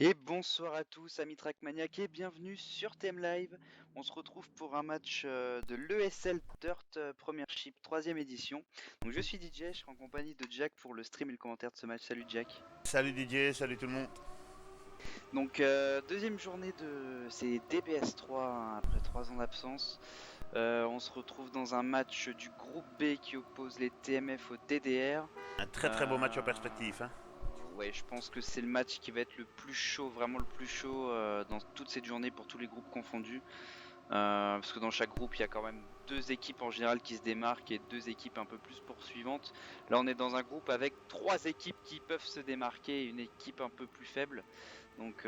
Et bonsoir à tous, amis Trackmaniac, et bienvenue sur TM Live. On se retrouve pour un match de l'ESL Dirt Premiership 3ème édition. Donc je suis DJ, je serai en compagnie de Jack pour le stream et le commentaire de ce match. Salut Jack. Salut Didier, salut tout le monde. Donc deuxième journée de ces DBS 3 hein, après 3 ans d'absence. On se retrouve dans un match du groupe B qui oppose les TMF au DDR. Un très très beau match en perspective. Hein. Ouais, je pense que c'est le match qui va être le plus chaud, vraiment le plus chaud dans toute cette journée pour tous les groupes confondus. Parce que dans chaque groupe, il y a quand même deux équipes en général qui se démarquent et deux équipes un peu plus poursuivantes. Là, on est dans un groupe avec trois équipes qui peuvent se démarquer et une équipe un peu plus faible. Donc,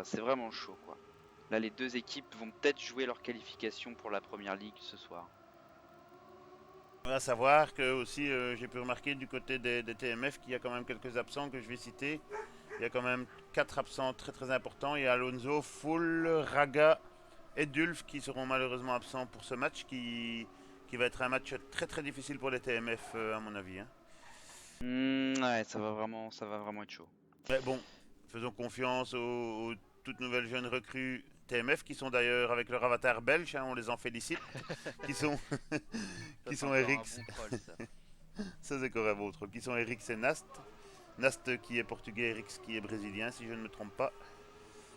c'est vraiment chaud, quoi. Là, les deux équipes vont peut-être jouer leur qualification pour la première ligue ce soir. On va savoir que aussi j'ai pu remarquer du côté des TMF qu'il y a quand même quelques absents que je vais citer. Il y a quand même 4 absents très très importants. Il y a Alonso, Full, Raga et Dulf qui seront malheureusement absents pour ce match qui va être un match très très difficile pour les TMF à mon avis. Hein. Ouais, ça va vraiment être chaud. Mais bon, faisons confiance aux toutes nouvelles jeunes recrues TMF qui sont d'ailleurs avec leur avatar belge, hein, on les en félicite, qui sont, Ça, qui c'est sont encore un Eric, bon troll, ça. ça c'est encore un autre, qui sont Eric et Nast. Nast qui est portugais, Eric qui est brésilien si je ne me trompe pas.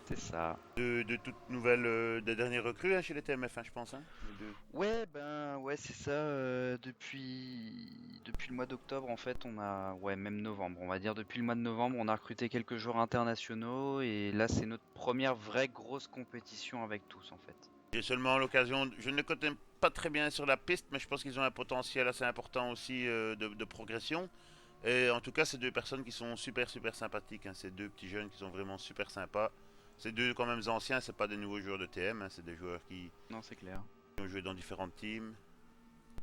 C'est ça. De toutes nouvelles, des dernières recrues hein, chez les TMF, hein, je pense. Hein, Ouais, ben ouais, c'est ça. Depuis le mois d'octobre, en fait, ouais, même novembre, on va dire. Depuis le mois de novembre, on a recruté quelques joueurs internationaux et là, c'est notre première vraie grosse compétition avec tous, en fait. J'ai seulement l'occasion, je ne les connais pas très bien sur la piste, mais je pense qu'ils ont un potentiel assez important aussi de progression. Et en tout cas, c'est deux personnes qui sont super super sympathiques. Hein. C'est deux petits jeunes qui sont vraiment super sympas. C'est deux quand même anciens, c'est pas des nouveaux joueurs de TM, hein. C'est des joueurs qui Non, c'est clair. ont joué dans différentes teams.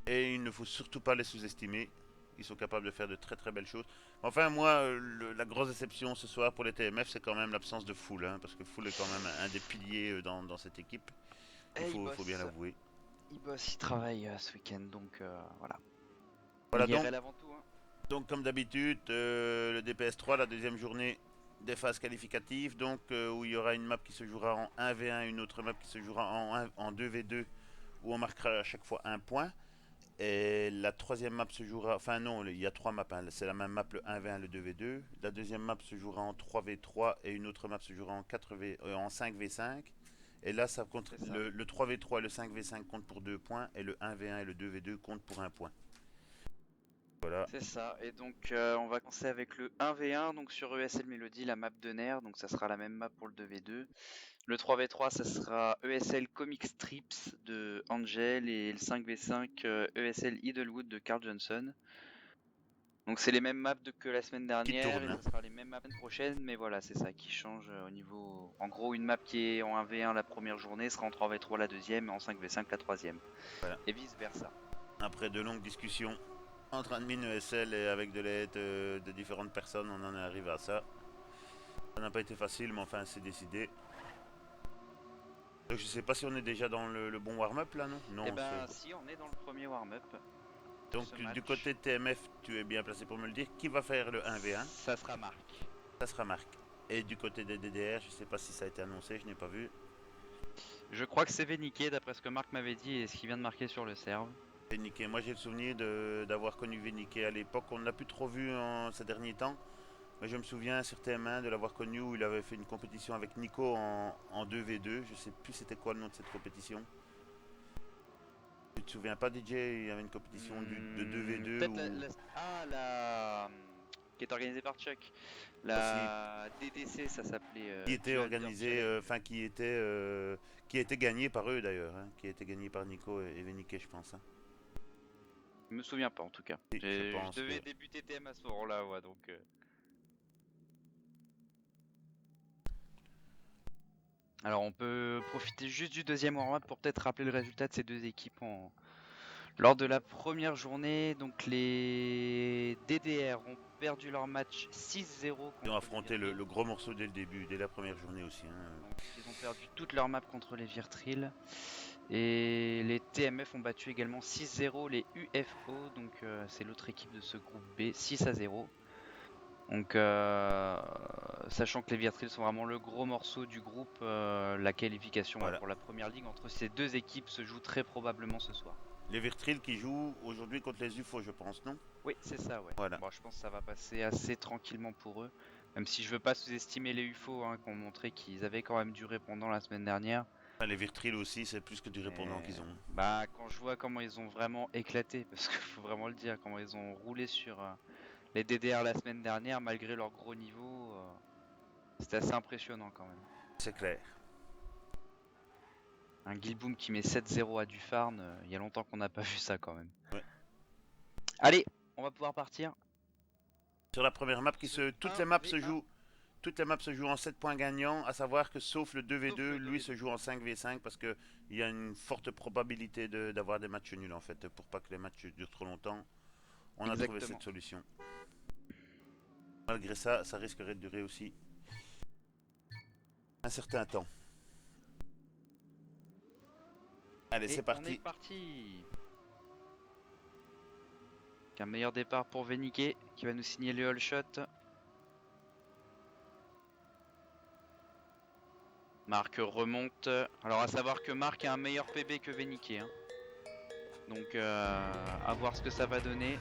Et il ne faut surtout pas les sous-estimer. Ils sont capables de faire de très très belles choses. Enfin, moi, la grosse déception ce soir pour les TMF, c'est quand même l'absence de Full. Hein, parce que Full est quand même un des piliers dans cette équipe. Eh, Faut bien l'avouer. il travaille ce week-end, donc voilà. Voilà IRL donc. avant tout, hein. Donc, comme d'habitude, le DPS3, la deuxième journée des phases qualificatives, donc où il y aura une map qui se jouera en 1v1, une autre map qui se jouera en 2v2, où on marquera à chaque fois un point. Et la troisième map se jouera, enfin non, il y a trois maps, hein. C'est la même map, le 1v1, le 2v2. La deuxième map se jouera en 3v3 et une autre map se jouera en 5v5. Et là, ça compte, C'est ça. le 3v3 et le 5v5 comptent pour 2 points, et le 1v1 et le 2v2 comptent pour un point. Voilà. C'est ça, et donc on va commencer avec le 1v1, donc sur ESL Melody, la map de Nair, donc ça sera la même map pour le 2v2. Le 3v3, ça sera ESL Comic Strips de Angel et le 5v5 ESL Idlewood de Carl Johnson. Donc c'est les mêmes maps que la semaine Qui dernière tourne, et hein. ça sera les mêmes maps la semaine prochaine, mais voilà, c'est ça qui change au niveau... En gros, une map qui est en 1v1 la première journée sera en 3v3 la deuxième et en 5v5 la troisième. Voilà. Et vice versa. Après de longues discussions entre admin ESL et avec de l'aide de différentes personnes, on en est arrivé à ça. Ça n'a pas été facile, mais enfin, c'est décidé. Donc, je sais pas si on est déjà dans le bon warm-up là, non? Eh Non, c'est. ben si, on est dans le premier warm-up pour Donc, ce du match. côté TMF, tu es bien placé pour me le dire. Qui va faire le 1v1? Ça sera Marc. Ça sera Marc. Et du côté des DDR, je sais pas si ça a été annoncé, je n'ai pas vu. Je crois que c'est Véniqué d'après ce que Marc m'avait dit et ce qu'il vient de marquer sur le serve. Véniquet. Moi, j'ai le souvenir d'avoir connu Véniquet à l'époque. On ne l'a plus trop vu ces derniers temps. Mais je me souviens sur TM1 de l'avoir connu où il avait fait une compétition avec Nico en 2v2. Je sais plus c'était quoi le nom de cette compétition. Tu te souviens pas DJ? Il y avait une compétition de 2v2 Peut-être où qui est organisée par Chuck. aussi La DDC, ça s'appelait qui était Dual Dirt organisé, Challenge. enfin qui était gagné par eux d'ailleurs, hein, qui a été gagné par Nico et Venike je pense. Hein. Je me souviens pas en tout cas. Oui, je Je pense devais que. débuter TM à ce moment-là, ouais, donc. Alors on peut profiter juste du deuxième warm-up pour peut-être rappeler le résultat de ces deux équipes lors de la première journée. Donc les DDR ont perdu leur match 6-0 Ils ont contre les affronté Virtril. le gros morceau dès le début, dès la première journée aussi. Hein. Donc ils ont perdu toutes leurs maps contre les Virtril. Et les TMF ont battu également 6-0 les UFO, donc c'est l'autre équipe de ce groupe B, 6-0. Donc sachant que les Virtrils sont vraiment le gros morceau du groupe, la qualification Voilà. pour la première ligue entre ces deux équipes se joue très probablement ce soir. Les Virtrils qui jouent aujourd'hui contre les UFO, je pense, non? Oui, c'est ça, ouais. Voilà. Bon, je pense que ça va passer assez tranquillement pour eux. Même si je veux pas sous-estimer les UFO, hein, qui ont montré qu'ils avaient quand même du répondant la semaine dernière. Enfin, les Virtrils aussi, c'est plus que du répondant qu'ils ont. Bah, quand je vois comment ils ont vraiment éclaté, parce qu'il faut vraiment le dire, comment ils ont roulé sur les DDR la semaine dernière, malgré leur gros niveau, c'était assez impressionnant quand même. C'est clair. Un Guilboom qui met 7-0 à Dufarn, il y a longtemps qu'on n'a pas vu ça quand même. Ouais. Allez, on va pouvoir partir. Sur la première map, toutes les maps se 1v1. jouent. Toutes les maps se jouent en 7 points gagnants, à savoir que sauf le 2v2, Sauf le lui 2v2. se joue en 5v5 parce qu'il y a une forte probabilité d'avoir des matchs nuls en fait, pour pas que les matchs durent trop longtemps. On a trouvé Exactement. cette solution. Malgré ça, ça risquerait de durer aussi un certain temps. Allez, c'est On est parti. parti. Un meilleur départ pour Venike qui va nous signer le all shot. Marc remonte. Alors à savoir que Marc a un meilleur PB que Venike. Hein. Donc à voir ce que ça va donner.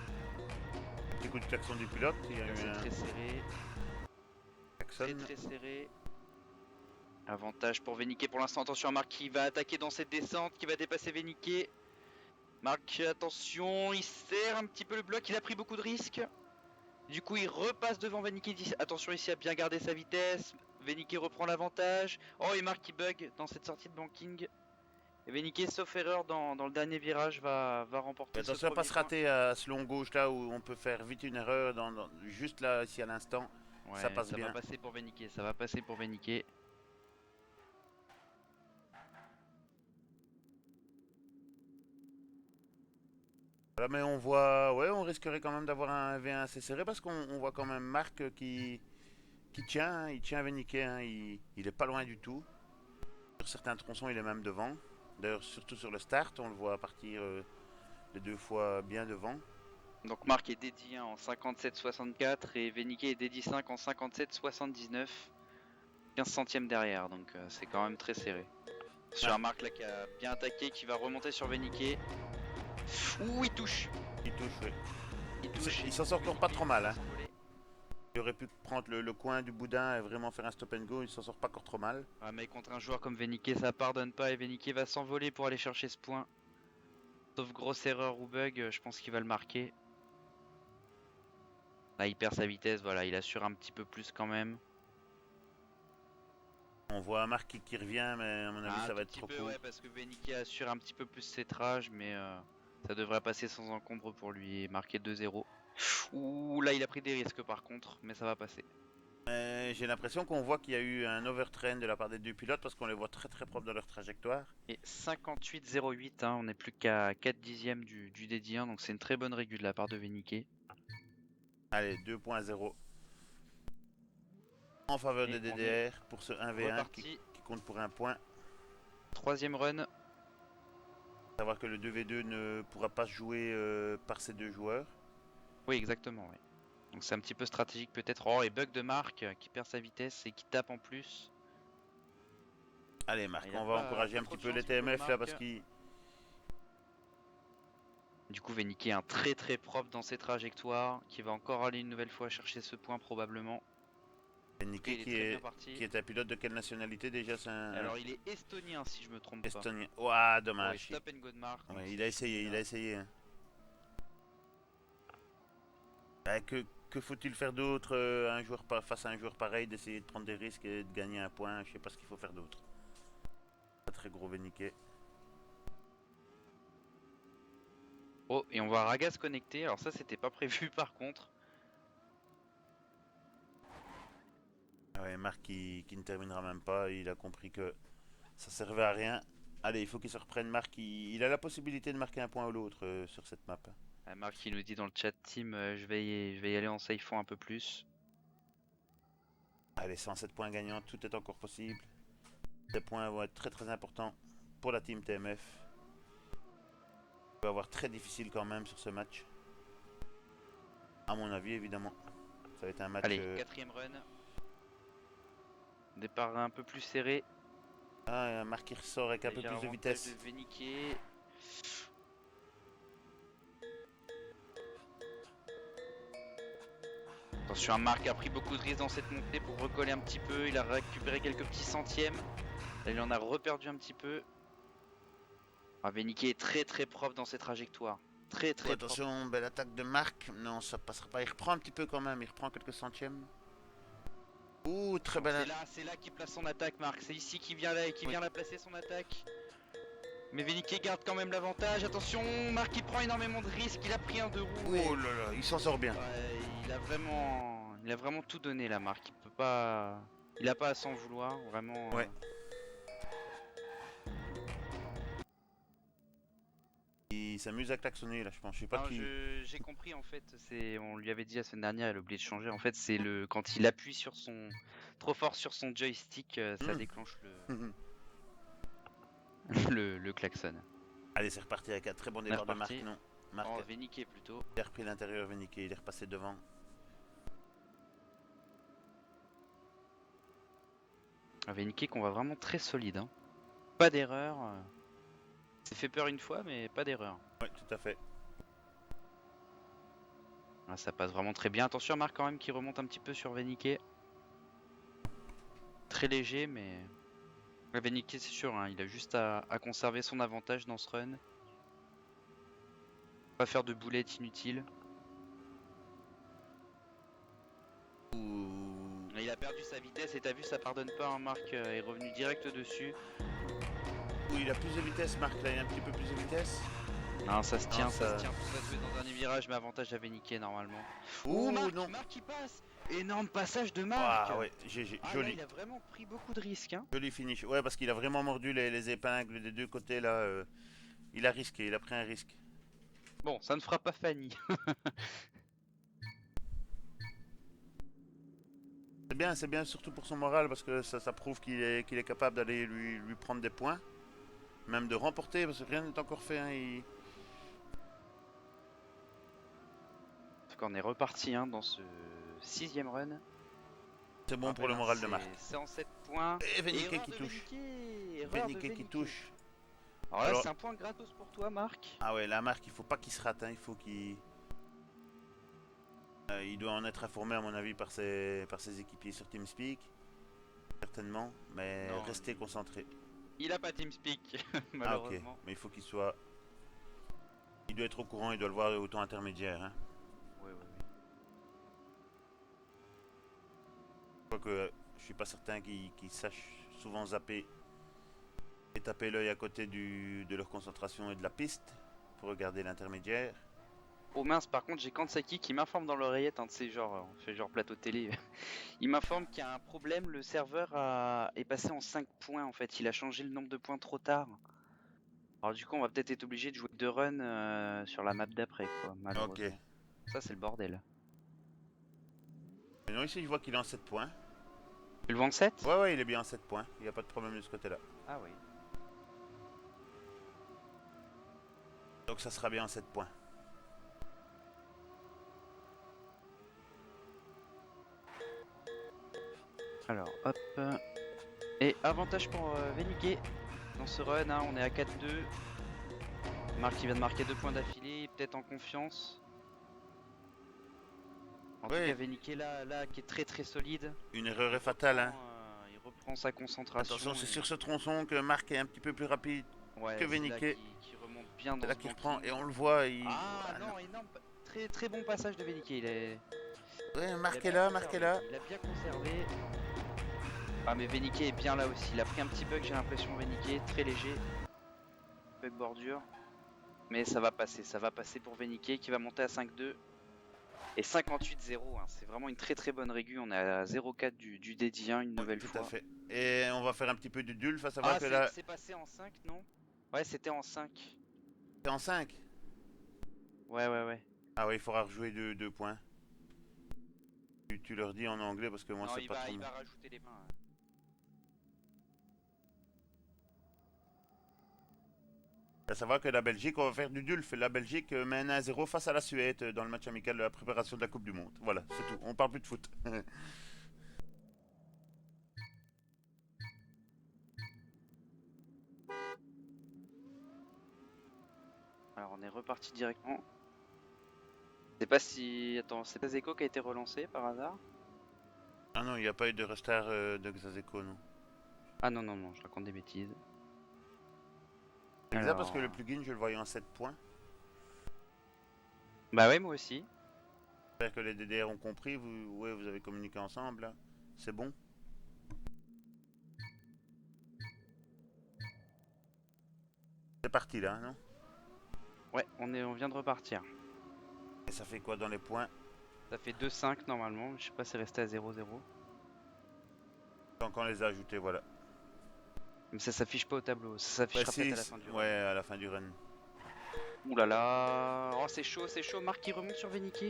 Petit coup de klaxon du pilote. Il y a eu C'est un très serré. klaxon. Très serré. Avantage pour Venike pour l'instant. Attention à Marc qui va attaquer dans cette descente, qui va dépasser Venike. Marc, attention, il serre un petit peu le bloc, il a pris beaucoup de risques. Du coup, il repasse devant Venike. Il dit attention ici à bien garder sa vitesse. Venike reprend l'avantage. Oh, et Marc qui bug dans cette sortie de banking. Et Venike, sauf erreur dans le dernier virage, va remporter ce Attention à premier pas se point. rater à ce long gauche là où on peut faire vite une erreur, juste là, ici à l'instant. Ouais, ça passe bien. Va passer pour Venike, ça va passer pour Venike. Voilà, mais on voit, ouais, on risquerait quand même d'avoir un V1 assez serré parce qu'on voit quand même Marc qui tient, il tient Venike, hein, il est pas loin du tout. Sur certains tronçons, il est même devant. D'ailleurs, surtout sur le start, on le voit partir les deux fois bien devant. Donc Marc est dédié en 57-64 et Venike est dédié 5 en 57-79. 15 centièmes derrière, donc c'est quand même très serré. Sur un Marc là qui a bien attaqué, qui va remonter sur Venike. Ouh, il touche. Il touche, oui. Il s'en sort encore pas trop mal. Hein. Il aurait pu prendre le coin du boudin et vraiment faire un stop and go, il s'en sort pas encore trop mal. Ah, mais contre un joueur comme Venike, ça pardonne pas et Venike va s'envoler pour aller chercher ce point. Sauf grosse erreur ou bug, je pense qu'il va le marquer. Là, il perd sa vitesse, voilà, il assure un petit peu plus quand même. On voit Marc qui revient, mais à mon avis, ça va être trop court. Ouais, parce que Venike assure un petit peu plus ses trages, mais ça devrait passer sans encombre pour lui et marquer 2-0. Ouh, là, il a pris des risques par contre, mais ça va passer. J'ai l'impression qu'on voit qu'il y a eu un overtrain de la part des deux pilotes parce qu'on les voit très très propres dans leur trajectoire. Et 58-08, hein, on n'est plus qu'à 4 dixièmes du DD1, donc c'est une très bonne régule de la part de Venike. Allez, 2.0 en faveur des DDR pour ce 1v1 qui compte pour un point. Troisième run. Savoir que le 2v2 ne pourra pas se jouer par ces deux joueurs. Oui, exactement. Oui. Donc c'est un petit peu stratégique peut-être. Oh, et bug de Marc qui perd sa vitesse et qui tape en plus. Allez Marc, on va encourager un petit peu les TMF là parce qu'il... Du coup, Venike est un très très propre dans ses trajectoires, qui va encore aller une nouvelle fois chercher ce point probablement. Venike qui est un pilote de quelle nationalité déjà? Alors il est estonien si je me trompe pas. Estonien. Ouah, dommage. Stop and go de Marc. Ouais, il a essayé. Hein. Bah, que faut-il faire d'autre face à un joueur pareil, d'essayer de prendre des risques et de gagner un point? Je sais pas ce qu'il faut faire d'autre. Pas très gros Venike. Oh, et on voit Raga se connecter. Alors ça, c'était pas prévu par contre. Ouais, Marc qui ne terminera même pas. Il a compris que ça servait à rien. Allez, il faut qu'il se reprenne. Marc, il a la possibilité de marquer un point ou l'autre sur cette map. Marc qui nous dit dans le chat team, je vais y aller en safe un peu plus. Allez, 107 points gagnants, tout est encore possible. Ces points vont être très très importants pour la team TMF. Va avoir très difficile quand même sur ce match. À mon avis, évidemment. Ça va être un match. Allez, quatrième run. Départ un peu plus serré. Ah, Marc qui ressort avec un peu Léger plus de avantage vitesse. de Véniquet. Attention, Marc a pris beaucoup de risques dans cette montée pour recoller un petit peu. Il a récupéré quelques petits centièmes. Là, il en a reperdu un petit peu. Ah, Véniquet est très très propre dans ses trajectoires. Très Oh, très propre. attention, belle attaque de Marc. Non, ça passera pas. Il reprend un petit peu quand même. Il reprend quelques centièmes. Ouh, très belle. C'est là qu'il place son attaque, Marc. C'est ici qu'il vient là et qu'il Oui. vient la placer son attaque. Mais Véniquet garde quand même l'avantage. Attention, Marc il prend énormément de risques. Il a pris un deux roues. Oh là là, il s'en sort bien. Ouais, il a vraiment tout donné là, Marc. Il a pas à s'en vouloir, vraiment. Ouais. Il s'amuse à klaxonner là, je pense. Je sais pas Non, qui. j'ai compris en fait. On lui avait dit la semaine dernière, elle a oublié de changer. En fait, c'est quand il appuie trop fort sur son joystick, ça Hmm. déclenche le klaxon. Allez, c'est reparti avec un très bon On est départ de Marc. reparti. Non, Marc Oh, Véniquet plutôt. a repris l'intérieur. Véniquet, il est repassé devant. Véniquet qu'on voit vraiment très solide, hein. Pas d'erreur. C'est fait peur une fois, mais pas d'erreur. Ouais, tout à fait. Ah, ça passe vraiment très bien. Attention, Marc quand même qui remonte un petit peu sur Véniquet. Très léger, mais Véniquet c'est sûr, hein, il a juste à conserver son avantage dans ce run. Pas faire de boulettes inutiles. Ouh. Il a perdu sa vitesse et t'as vu, ça pardonne pas. Hein, Marc est revenu direct dessus. Ouh, il a plus de vitesse, Marc. Là, il a un petit peu plus de vitesse. Non, ça se tient, Non, ça se tient. Tout va se jouer dans un dernier virage, mais avantage à Véniquet normalement. Ouh, non. Marc qui passe. Énorme passage de Marc. Ah ouais, GG, Ah, là, joli. il a vraiment pris beaucoup de risques. Hein. Joli finish. Ouais, parce qu'il a vraiment mordu les épingles des deux côtés là. Il a risqué, il a pris un risque. Bon, ça ne fera pas Fanny. C'est bien surtout pour son moral parce que ça prouve qu'il est capable d'aller lui prendre des points. Même de remporter parce que rien n'est encore fait. Hein, On est reparti hein, dans ce 6ème run. C'est bon pour le moral de Marc. C'est en 7 points. Et Véniquet qui touche. Véniquet qui touche. Alors là, Alors- c'est un point gratos pour toi, Marc. Ah ouais, la Marc, il faut pas qu'il se rate. Hein, il faut qu'il. Il doit en être informé à mon avis par ses équipiers sur TeamSpeak. Certainement. Mais Non, restez concentré. Il a pas TeamSpeak, Ah ok. malheureusement. Mais il faut qu'il soit. Il doit être au courant, il doit le voir au temps intermédiaire. Hein. Ouais. Quoique je suis pas certain qu'ils sachent souvent zapper et taper l'œil à côté de leur concentration et de la piste pour regarder l'intermédiaire. Oh mince, par contre, j'ai Kansaki qui m'informe dans l'oreillette, un de ces genres, on fait genre plateau télé. Il m'informe qu'il y a un problème, le serveur est passé en 5 points en fait, il a changé le nombre de points trop tard. Alors du coup, on va peut-être être obligé de jouer 2 runs sur la map d'après, quoi, malheureusement. Ok. Ça, c'est le bordel. Mais non, ici je vois qu'il est en 7 points. Tu le vends 7 ? Ouais, il est bien en 7 points. Il n'y a pas de problème de ce côté-là. Ah oui. Donc ça sera bien en 7 points. Alors, hop. Et avantage pour Véniquet dans ce run, hein, on est à 4-2. Marc qui vient de marquer 2 points d'affilée, peut-être en confiance. En tout cas, Véniquet là, qui est très très solide. Une erreur est fatale. Hein. Il reprend sa concentration. Attention, c'est sur ce tronçon que Marc est un petit peu plus rapide que Véniquet. Qui remonte bien dans C'est là ce qu'il banking. reprend et on le voit. Ah non, énorme. Très très bon passage de Véniquet. Ouais, Marc est là. Il a bien conservé. Ah mais Véniquet est bien là aussi. Il a pris un petit bug, j'ai l'impression, Véniquet, très léger. Bug bordure. Mais ça va passer pour Véniquet qui va monter à 5-2. Et 58-0, hein. C'est vraiment une très très bonne régu. On est à 0-4 du dédié 1 une nouvelle fois. Tout à fait. Et on va faire un petit peu du dulf, à savoir que là. C'est passé en 5, non? Ouais, c'était en 5. C'est en 5. Ouais. Ah ouais, il faudra rejouer 2 points. Tu leur dis en anglais parce que moi c'est pas trop. Il va rajouter les mains. À savoir que la Belgique, on va faire du dulf. La Belgique mène 1-0 face à la Suède dans le match amical de la préparation de la Coupe du Monde. Voilà, c'est tout. On parle plus de foot. Alors on est reparti directement. Je sais pas si... Attends, c'est pas Zeko qui a été relancé par hasard? Ah non, il n'y a pas eu de restart de Xazeco, non. Ah non, non, non, je raconte des bêtises. C'est bizarre parce que le Alors... plugin, je le voyais en 7 points. Bah ouais, moi aussi. J'espère que les DDR ont compris, ouais, vous avez communiqué ensemble, là. C'est bon. C'est parti, là, non? Ouais, on vient de repartir. Et ça fait quoi dans les points? Ça fait 2-5 normalement, je sais pas, c'est resté à 0-0. Tant qu'on les a ajoutés, voilà. Mais ça s'affiche pas au tableau, ça Bah s'affichera peut-être si, à la fin du ouais, run. à la fin du run. Ouh là là, oh c'est chaud, c'est chaud. Marc qui remonte sur Venike.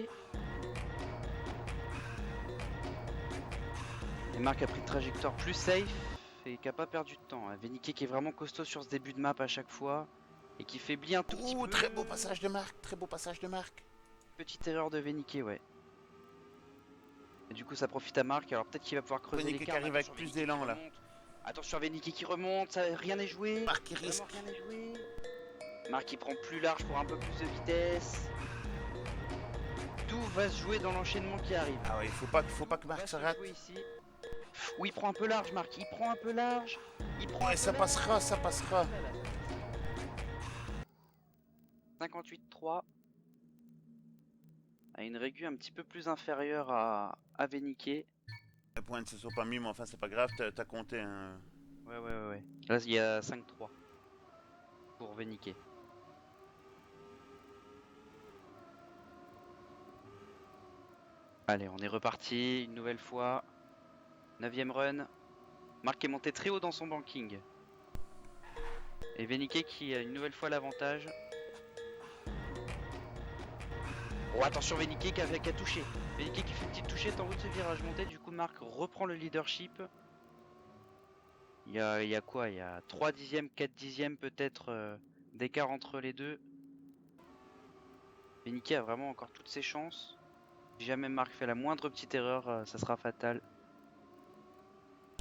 Et Marc a pris une trajectoire plus safe et qui a pas perdu de temps. Venike qui est vraiment costaud sur ce début de map à chaque fois et qui faiblit un tout petit Ouh, peu. très beau passage de Marc, très beau passage de Marc. Petite erreur de Venike, ouais. Et du coup ça profite à Marc, alors peut-être qu'il va pouvoir creuser Venike l'écart. qui arrive avec plus d'élan là. Attention à Venike qui remonte, ça, rien n'est joué. Marc qui Vraiment risque. rien n'est joué. Marc qui prend plus large pour un peu plus de vitesse. Tout va se jouer dans l'enchaînement qui arrive. Ah ouais, faut pas que Marc se rate. Ici. Oui, il prend un peu large, Marc. Il prend un peu large. Il prend un Ouais, peu ça large. passera, ça passera. 58-3. À une régu un petit peu plus inférieure à Venike. Les points ne se sont pas mis, mais enfin, c'est pas grave, t'as compté. Hein. Ouais. Là, il y a 5-3 pour Venike. Allez, on est reparti une nouvelle fois. 9ème run. Marc est monté très haut dans son banking. Et Venike qui a une nouvelle fois l'avantage. Oh, attention, Venike qui a touché. Venike qui fait une petite touchette en haut de ce virage monté. Du coup, Marc reprend le leadership. Il y a quoi? Il y a 3 dixièmes, 4 dixièmes peut-être d'écart entre les deux. Venike a vraiment encore toutes ses chances. Si jamais Marc fait la moindre petite erreur, ça sera fatal.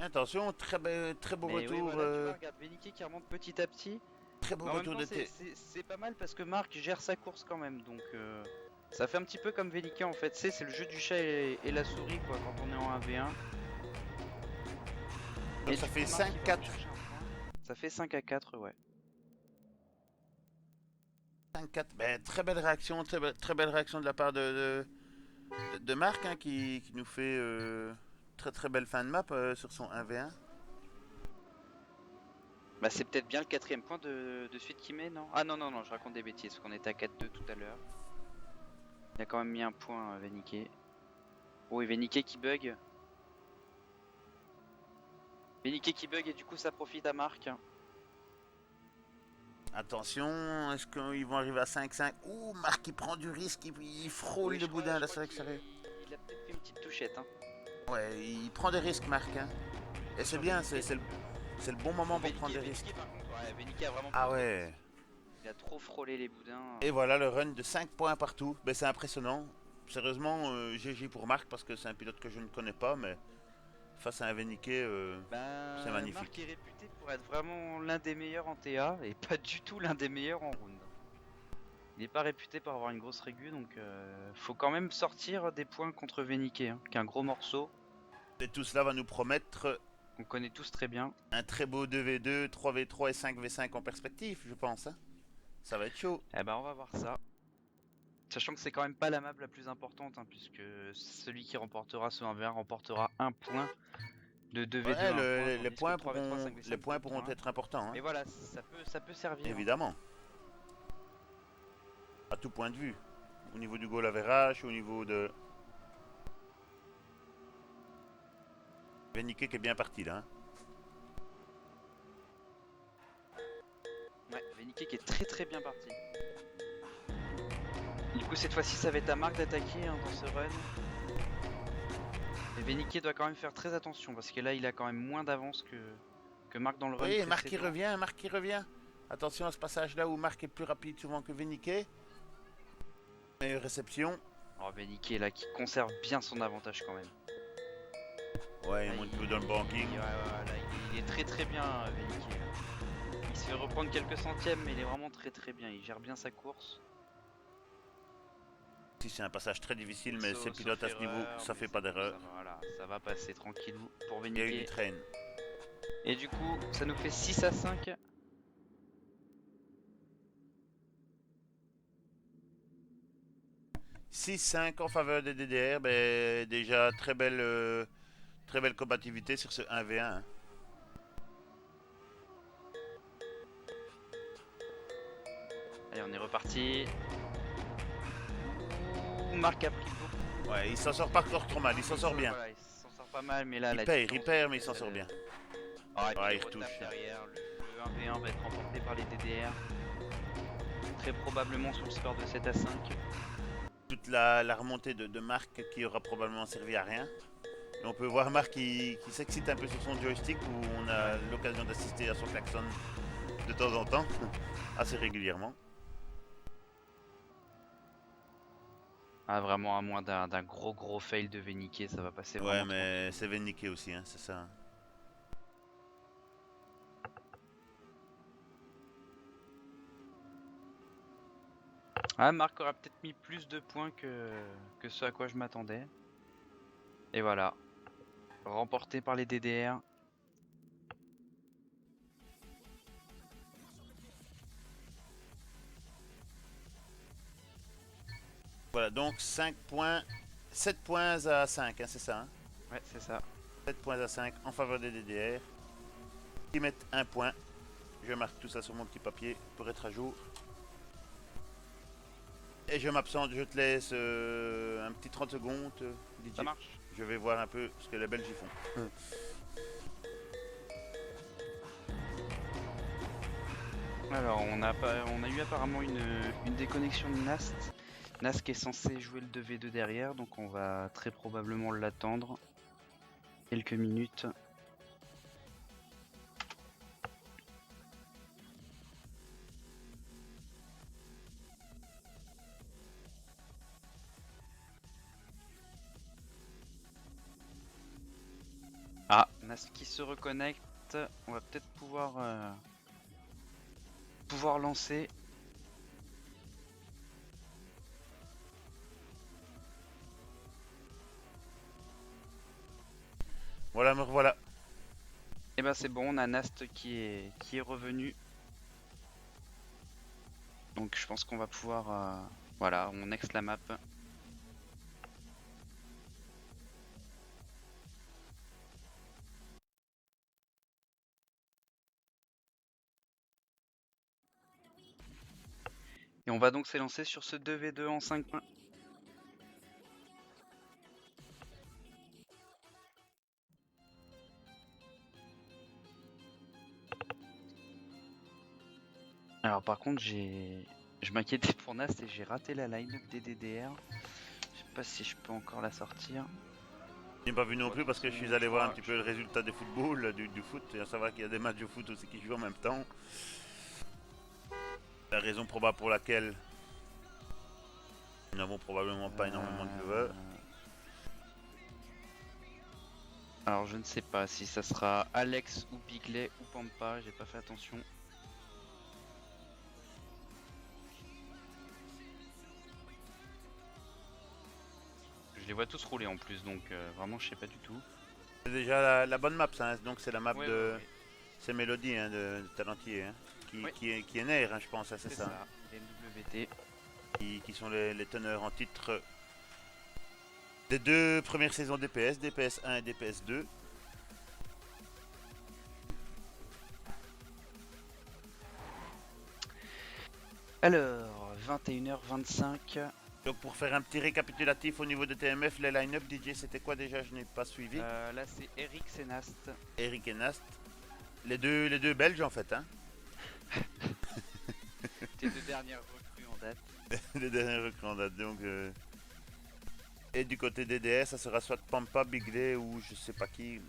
Attention, très beau Mais retour. oui, voilà, tu vois, regarde Venike qui remonte petit à petit. Très beau Mais en retour même de temps, T. c'est pas mal parce que Marc gère sa course quand même. Donc ça fait un petit peu comme Venike en fait. C'est le jeu du chat et la souris quoi quand on est en 1v1. Donc ça fait 5-4. Ça fait 5-4, ouais. 5-4. Ben, très belle réaction, très belle réaction de la part de Marc hein, qui nous fait très belle fin de map sur son 1v1. Bah c'est peut-être bien le 4ème point de suite qu'il met, non? Ah non, je raconte des bêtises, parce qu'on était à 4-2 tout à l'heure. Il a quand même mis un point, Venike. Oh, et Venike qui bug. Venike qui bug et du coup ça profite à Marc. Attention, est-ce qu'ils vont arriver à 5-5? Ouh, Marc il prend du risque, il frôle Oui, le boudin là, c'est vrai que ça arrive. Il a peut-être fait une petite touchette, hein. Ouais, il prend des risques Marc. Hein. Et c'est bien, c'est le bon moment pour prendre des risques. Venike, par contre, ouais, Venike a vraiment Ah ouais. Il a trop frôlé les boudins. Et voilà le run de 5 points partout. Ben, c'est impressionnant. Sérieusement, GG pour Marc parce que c'est un pilote que je ne connais pas, mais face à un Venike, c'est magnifique. Marc est réputé pour être vraiment l'un des meilleurs en TA et pas du tout l'un des meilleurs en round. Il n'est pas réputé pour avoir une grosse régu, donc faut quand même sortir des points contre Venike, hein, qui est un gros morceau. Et tout cela va nous promettre On connaît tous très bien. un très beau 2v2, 3v3 et 5v5 en perspective, je pense. Hein. Ça va être chaud. Eh ben on va voir ça. Sachant que c'est quand même pas la map la plus importante, hein, puisque celui qui remportera ce 1v1 remportera un point. De 2v2 Ouais, les points pourront pourront être importants. Hein. Mais voilà, ça peut servir. Évidemment. À tout point de vue. Au niveau du goal average, au niveau de... Venike qui est bien parti là. Hein. Ouais, Venike qui est très bien parti. Du coup cette fois-ci ça va être à Marc d'attaquer hein, dans ce run. Et Venike doit quand même faire très attention parce que là il a quand même moins d'avance que Marc dans le run. Oui, Marc qui revient. Attention à ce passage là où Marc est plus rapide souvent que Venike. Meilleure réception. Oh Venike là qui conserve bien son avantage quand même. Ouais, il monte plus dans le banking. Ouais, là, il est très bien Venike. Il se fait reprendre quelques centièmes, mais il est vraiment très bien. Il gère bien sa course. Si c'est un passage très difficile, mais Sauf- ces pilotes à sauf ce niveau, erreur, ça mais fait c'est pas bon, d'erreur. voilà, ça va passer tranquillou pour Il y a eu du Véniquer. train. Et du coup, ça nous fait 6 à 5. 6-5 en faveur des DDR, ben, déjà très belle combativité sur ce 1v1. Hein. Allez, on est reparti. Ouh, Marc a pris beaucoup. Ouais, il s'en sort pas encore trop mal, il s'en sort bien. Voilà, il s'en sort pas mal, mais là, Il la perd, différence mais il de s'en vitesse, sort elle bien. est- Ah, et puis Ouais, il il retape retouche. derrière. Le 1v1 va être remporté par les DDR. Très probablement sur le score de 7 à 5. Toute la remontée de Marc qui aura probablement servi à rien. Et on peut voir Marc qui s'excite un peu sur son joystick où on a l'occasion d'assister à son klaxon de temps en temps, assez régulièrement. Ah, vraiment, à moins d'un gros fail de Véniquet, ça va passer Ouais, vraiment mais tranquille. c'est Venniqué aussi, hein, c'est ça. Ah, Marc aura peut-être mis plus de points que ce à quoi je m'attendais. Et voilà, remporté par les DDR. Voilà, donc 5 points, 7 points à 5, hein, c'est ça. Hein. Ouais, c'est ça. 7 points à 5 en faveur des DDR. Qui mettent 1 point. Je marque tout ça sur mon petit papier pour être à jour. Et je m'absente, je te laisse un petit 30 secondes, DJ. Ça marche. Je vais voir un peu ce que les Belges y font. Alors, on a eu apparemment une déconnexion de Nast. Nast qui est censé jouer le 2v2 derrière, donc on va très probablement l'attendre quelques minutes. Ah, Nast qui se reconnecte. On va peut-être pouvoir lancer. Voilà, me revoilà. Et ben c'est bon, on a Nast qui est revenu. Donc je pense qu'on va pouvoir... voilà, on ex la map. Et on va donc s'élancer sur ce 2v2 en 5 points. Alors par contre je m'inquiétais pour Nast et j'ai raté la line-up des DDR. Je sais pas si je peux encore la sortir. Je n'ai pas vu non plus parce que je suis allé voir un petit Je peu le résultat des football, du foot, et à savoir qu'il y a des matchs de foot aussi qui jouent en même temps. La raison probable pour laquelle nous n'avons probablement pas énormément de joueurs. Alors je ne sais pas si ça sera Alex ou Piglet ou Pampa, j'ai pas fait attention. Je les vois tous rouler en plus, donc vraiment je sais pas du tout. C'est déjà la bonne map, ça, hein. Donc c'est la map Ouais, de... ouais, ouais. C'est Mélodie hein, de Talentier, hein, Oui. qui est Nair, hein, je pense, hein, c'est C'est ça. ça, NWT. Qui sont les teneurs en titre des deux premières saisons DPS, DPS 1 et DPS 2. Alors, 21h25. Donc pour faire un petit récapitulatif au niveau de TMF, les line-up DJ c'était quoi déjà? Je n'ai pas suivi. Là c'est Eric Senast. Eric et Nast. Les deux Belges en fait, hein. Tes deux dernières recrues en date. Les derniers recrues en date. Donc, et du côté DDS, ça sera soit Pampa, Bigley ou je sais pas qui,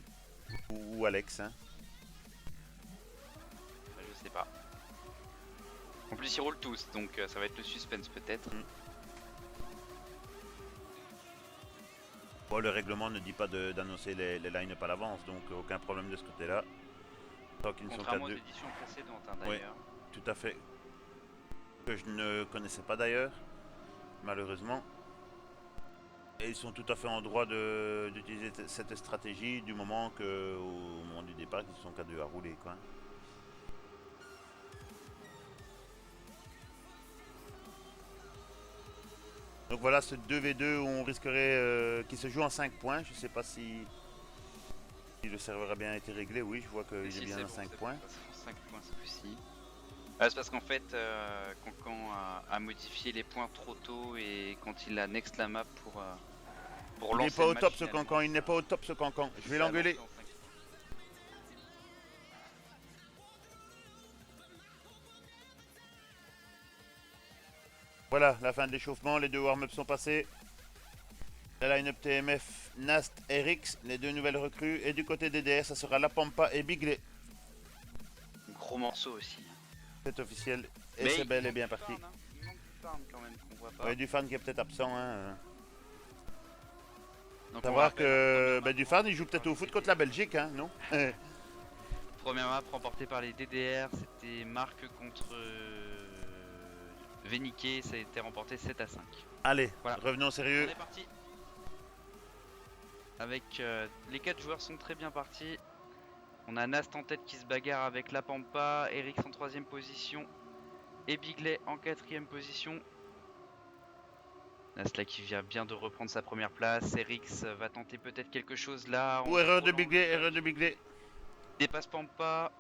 ou Alex. Hein. Je sais pas. En plus ils roulent tous, donc ça va être le suspense peut-être. Bon, le règlement ne dit pas d'annoncer les line-up à l'avance, donc aucun problème de ce côté-là. Donc ils ne sont qu'à Contrairement aux 2. éditions précédentes, hein, Ouais. d'ailleurs. Tout à fait. Que je ne connaissais pas d'ailleurs, malheureusement. Et ils sont tout à fait en droit d'utiliser cette stratégie du moment que, au moment du départ, ils sont qu'à 2 à rouler, quoi. Donc voilà ce 2v2 où on risquerait qui se joue en 5 points. Je sais pas si le serveur a bien été réglé. Oui, je vois qu'il est bien à 5 points. 5 points ce coup-ci. Ah, c'est parce qu'en fait, Cancan a modifié les points trop tôt et quand il a next la map pour Il n'est lancer pas le au match, top ce finalement, cancan, il n'est pas au top ce cancan. Je vais ça a l'engueuler. lancé en 5 points. Voilà, la fin de l'échauffement, les deux warm-ups sont passés. La line-up TMF, Nast et Rix, les deux nouvelles recrues. Et du côté DDR, ça sera La Pampa et Bigley. Gros morceau aussi. C'est officiel. Et Mais c'est bel et manque bien du parti. farm, hein. Il manque du farm quand même qu'on voit pas. Ouais, Dufan qui est peut-être absent. Hein. Donc on Savoir rappelle, que première map Dufan il joue remportée peut-être par au les foot contre la DDR. Belgique, hein, non? Première map remportée par les DDR, c'était Marc contre Véniquet, ça a été remporté 7 à 5. Allez, Voilà. revenons On sérieux. est parti. Avec les 4 joueurs sont très bien partis. On a Nast en tête qui se bagarre avec La Pampa, Eric en 3ème position et Bigley en 4ème position. Nast là qui vient bien de reprendre sa première place. Erix va tenter peut-être quelque chose là. Ou erreur de Bigley, erreur de Bigley. Dépasse Pampa.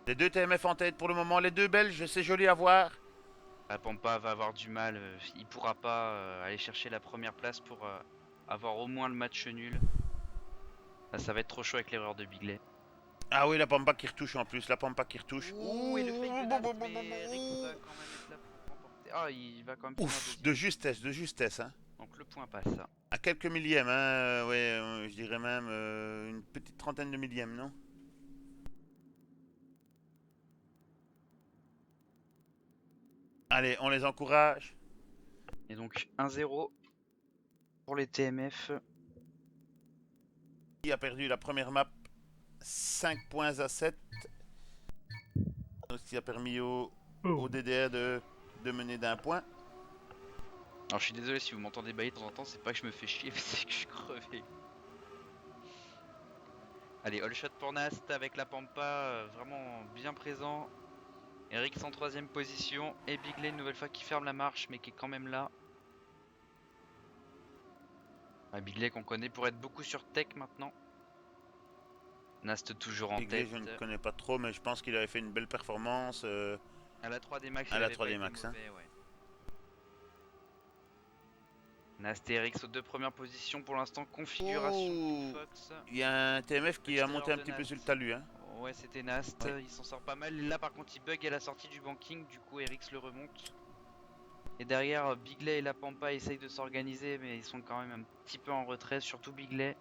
Les deux TMF en tête pour le moment, les deux Belges, c'est joli à voir. La Pampa va avoir du mal. Il pourra pas aller chercher la première place pour avoir au moins le match nul. Là, ça va être trop chaud avec l'erreur de Bigley. Ah oui, la Pampa qui retouche en plus, la Pampa qui retouche. Ouh, et le fake de Nast, mais Eric va quand même être là pour remporter. Ah, il va quand même finir Ouf, deuxième. de justesse, hein. Donc le point passe. À quelques millièmes, hein, ouais, je dirais même une petite trentaine de millièmes, non? Allez, on les encourage. Et donc 1-0 pour les TMF. Qui a perdu la première map 5 points à 7. Ce qui a permis au DDR de mener d'un point. Alors je suis désolé si vous m'entendez bailler de temps en temps, c'est pas que je me fais chier, mais c'est que je suis crevé. Allez, all shot pour Nast avec la Pampa vraiment bien présent. Eric en 3ème position et Bigley une nouvelle fois qui ferme la marche mais qui est quand même là. Bigley qu'on connaît pour être beaucoup sur tech maintenant. Nast toujours en Bigley, tête. je ne connais pas trop, mais je pense qu'il avait fait une belle performance. À la 3D Max, à il la avait 3D pas été Max, hein. mauvais, ouais. Nast et Eric aux deux premières positions pour l'instant. Configuration Oh, Fox. il y a un TMF qui a monté un petit peu Nast. sur le talus, hein. Ouais, c'était Nast, Ouais. il s'en sort pas mal. Là, par contre, il bug à la sortie du banking, du coup, Erix le remonte. Et derrière, Bigley et la Pampa essayent de s'organiser, mais ils sont quand même un petit peu en retrait, surtout Bigley.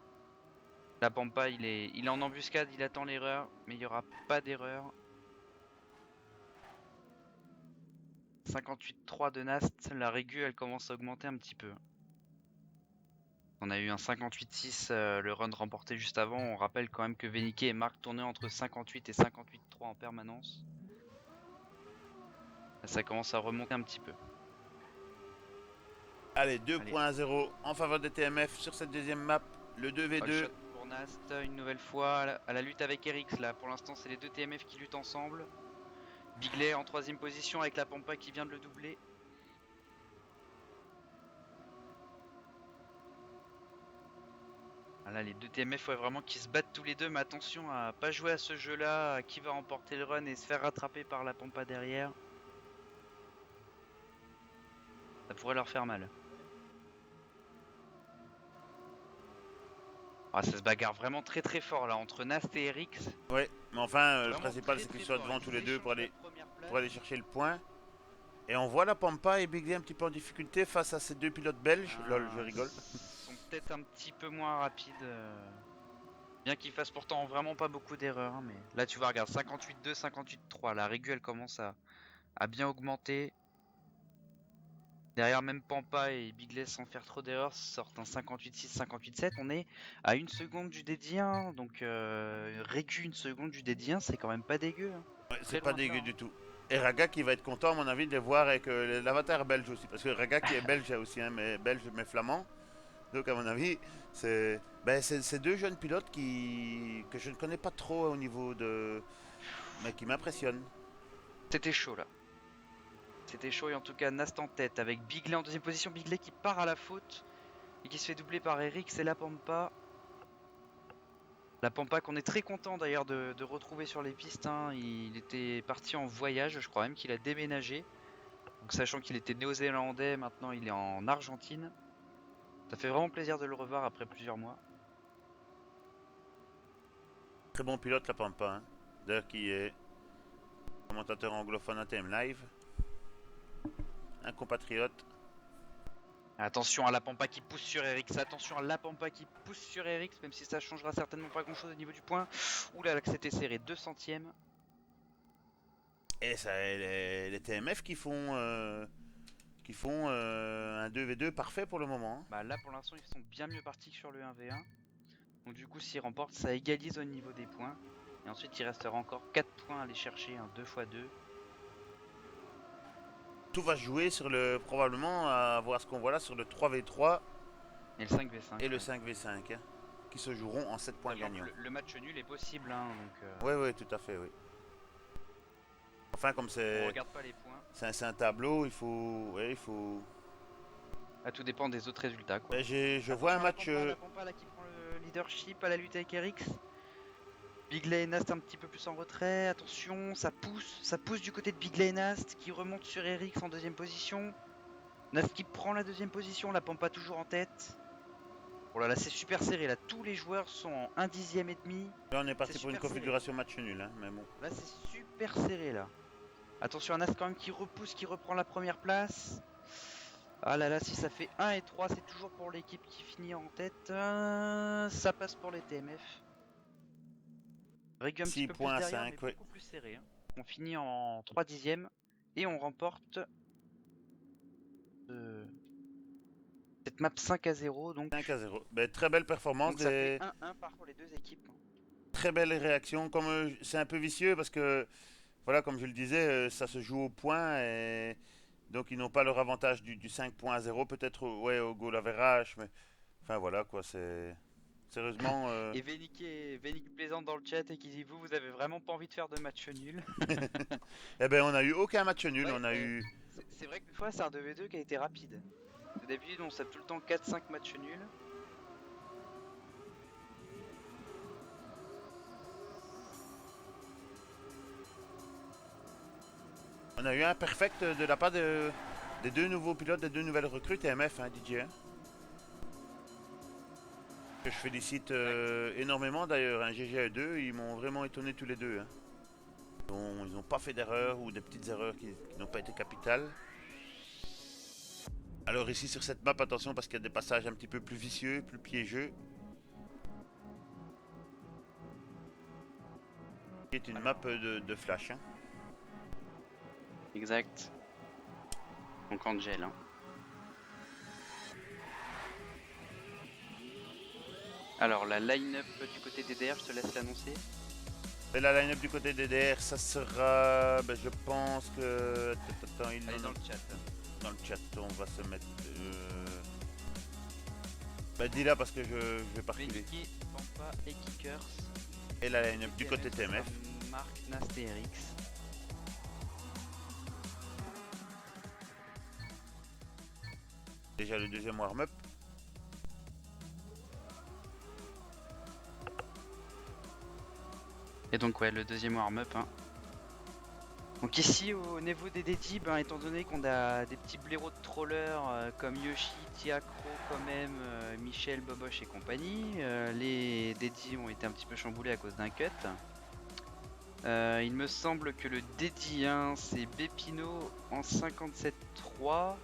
La Pampa, il est en embuscade, il attend l'erreur, mais il n'y aura pas d'erreur. 58-3 de Nast, la régu, elle commence à augmenter un petit peu. On a eu un 58-6, le run remporté juste avant. On rappelle quand même que Véniquet et Marc tournaient entre 58 et 58-3 en permanence. Ça commence à remonter un petit peu. Allez, 2.0 en faveur des TMF sur cette deuxième map. Le 2v2. All shot pour Nast, une nouvelle fois à la lutte avec Erix. Là, pour l'instant, c'est les deux TMF qui luttent ensemble. Bigley en 3ème position avec la Pampa qui vient de le doubler. Là, les deux TMF, ouais, vraiment qui se battent tous les deux, mais attention à pas jouer à ce jeu-là, qui va remporter le run et se faire rattraper par la Pampa derrière. Ça pourrait leur faire mal. Ah, ça se bagarre vraiment très très fort là entre Nast et Erix. Ouais, mais enfin, le Vraiment principal très, c'est qu'ils très soient fort. devant Ils tous les deux pour échangent la première place. aller chercher le point. Et on voit la Pampa et Bigley un petit peu en difficulté face à ces deux pilotes belges. Lol, je rigole. Ils sont peut-être un petit peu moins rapides. Bien qu'ils fassent pourtant vraiment pas beaucoup d'erreurs. Hein, mais là, tu vois, regarde, 58-2, 58-3. La régu, elle commence à bien augmenter. Derrière même Pampa et Bigley sans faire trop d'erreurs sortent un 58-6, 58-7. On est à 1 seconde du DD1, donc régu 1 seconde du DD1, c'est quand même pas dégueu. Hein. Ouais, c'est Très pas loin de là. dégueu Hein. du tout. Et Raga qui va être content, à mon avis, de les voir avec l'avatar belge aussi. Parce que Raga qui est belge aussi, hein, mais belge mais flamand. Donc à mon avis, c'est deux jeunes pilotes que je ne connais pas trop au niveau de... mais qui m'impressionnent. C'était chaud là. C'était chaud et en tout cas Nast en tête avec Bigley en deuxième position. Bigley qui part à la faute et qui se fait doubler par Eric. C'est la Pampa. La Pampa qu'on est très content d'ailleurs de retrouver sur les pistes. Hein. Il était parti en voyage, je crois même qu'il a déménagé. Donc sachant qu'il était néo-zélandais, maintenant il est en Argentine. Ça fait vraiment plaisir de le revoir après plusieurs mois. Très bon pilote la Pampa, hein. D'ailleurs qui est commentateur anglophone à TM Live. Un compatriote. Attention à la Pampa qui pousse sur Eric. Attention à la Pampa qui pousse sur Eric, même si ça changera certainement pas grand chose au niveau du point. Ouh là là que c'était serré, 2 centièmes. Et ça, les TMF qui font un 2v2 parfait pour le moment, hein. Bah là pour l'instant ils sont bien mieux partis que sur le 1v1. Donc du coup s'ils remportent ça égalise au niveau des points. Et ensuite il restera encore 4 points à aller chercher, un 2x2. Tout va se jouer sur probablement à voir ce qu'on voit là sur le 3v3 Et le 5v5. et le Ouais. 5v5, hein, qui se joueront en 7 points Sachant que gagnants. le match nul est possible, hein, donc Oui, tout à fait, oui. Enfin, comme on c'est regarde pas les points. c'est un tableau, il faut. Ah, tout dépend des autres résultats quoi. Ben, je vois un match. La Pampa là qui prend le leadership à la lutte avec Eric. Bigley et Nast un petit peu plus en retrait, attention, ça pousse du côté de Bigley et Nast qui remonte sur Eric en deuxième position. Nast qui prend la deuxième position, la Pampa toujours en tête. Oh là là, c'est super serré là, tous les joueurs sont en 1 dixième et demi. Là, on est parti C'est pour une super configuration match nul, hein, mais bon. Là c'est super serré là. Attention à Nast quand même qui repousse, qui reprend la première place. Ah là là, si ça fait 1 et 3, c'est toujours pour l'équipe qui finit en tête. Ça passe pour les TMF. Régu un petit peu plus derrière, 6.5, mais oui. beaucoup plus serré. Hein. On finit en 3 dixièmes et on remporte cette map 5-0. Donc 5-0. Ben, très belle performance, ça fait 1-1 pour les deux équipes. très belle réaction. Comme c'est un peu vicieux parce que, voilà, comme je le disais, ça se joue au point et donc ils n'ont pas leur avantage du 5.0, peut-être ouais, au goal average, mais enfin voilà quoi, c'est. Sérieusement. Et Vénique plaisante dans le chat et qui dit vous avez vraiment pas envie de faire de match nul. Eh ben, on a eu aucun match nul. Ouais, On a eu. c'est vrai que des fois c'est un 2v2 qui a été rapide. D'habitude on sape tout le temps 4-5 matchs nuls. On a eu un perfect de la part des deux nouveaux pilotes, des deux nouvelles recrues TMF, hein, DJ. Hein. Que je félicite énormément d'ailleurs. Un GG2, ils m'ont vraiment étonné tous les deux. Hein. Ils n'ont pas fait d'erreurs ou des petites erreurs qui n'ont pas été capitales. Alors ici sur cette map, attention parce qu'il y a des passages un petit peu plus vicieux, plus piégeux. Qui est une map de flash. Hein. Exact. Donc Angel. Hein. Alors la line-up du côté DDR, je te laisse l'annoncer. Et la line-up du côté DDR, ça sera. Ben, je pense que. Attends, il Allez dans le chat. Dans le chat, on va se mettre. Bah, dis là parce que je vais pas reculer. Vénique, Pampa et Kickers. Et la line-up du côté TMF. Marc, Nast et Rix. Déjà le deuxième warm-up. Et donc ouais, le deuxième warm-up. Hein. Donc ici au niveau des dédis, ben, étant donné qu'on a des petits blaireaux de trollers comme Yoshi, Tiakro quand même, Michel, Boboche et compagnie, les dédis ont été un petit peu chamboulés à cause d'un cut. Il me semble que le dédi 1 c'est Bepino en 57.3.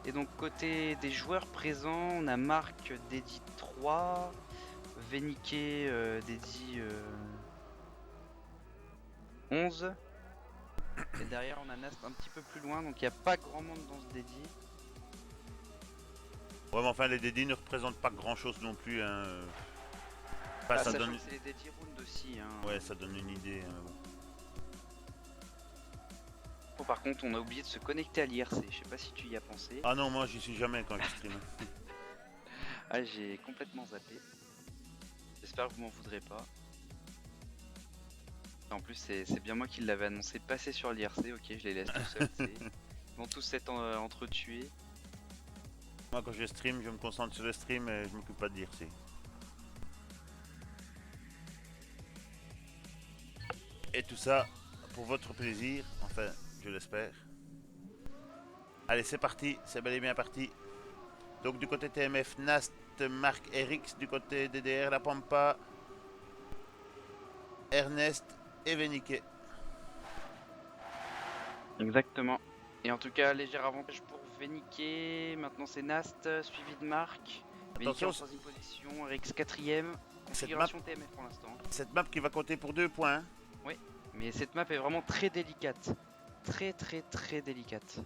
Et donc côté des joueurs présents, on a Marc dédi 3, Vénique dédi 11. Et derrière on a Nast un petit peu plus loin, donc il n'y a pas grand monde dans ce dédi. Ouais, mais enfin, les DD ne représentent pas grand chose non plus. Hein. Enfin, ça Sachant donne. que c'est les Daddy Round aussi. Hein. Ouais, ça donne une idée. Hein, bon. Bon, par contre, on a oublié de se connecter à l'IRC. Je sais pas si tu y as pensé. Ah non, moi j'y suis jamais quand je stream. Ah, j'ai complètement zappé. J'espère que vous m'en voudrez pas. En plus, c'est bien moi qui l'avais annoncé. Passer sur l'IRC, ok, je les laisse tout seuls. Ils vont tous être entretués. Moi quand je stream, je me concentre sur le stream et je m'occupe pas de dire si. Et tout ça pour votre plaisir, enfin, je l'espère. Allez, c'est parti, c'est bel et bien parti. Donc du côté TMF, Nast, Marc, Erix, du côté DDR, La Pampa, Ernest et Venike. Exactement. Et en tout cas, léger avantage pour Venike. Maintenant, c'est Nast, suivi de Marc. Venike Attention, en 3ème position, Rix 4ème. Configuration TMF pour l'instant. cette map qui va compter pour 2 points. Hein. Oui, mais cette map est vraiment très délicate. Très délicate.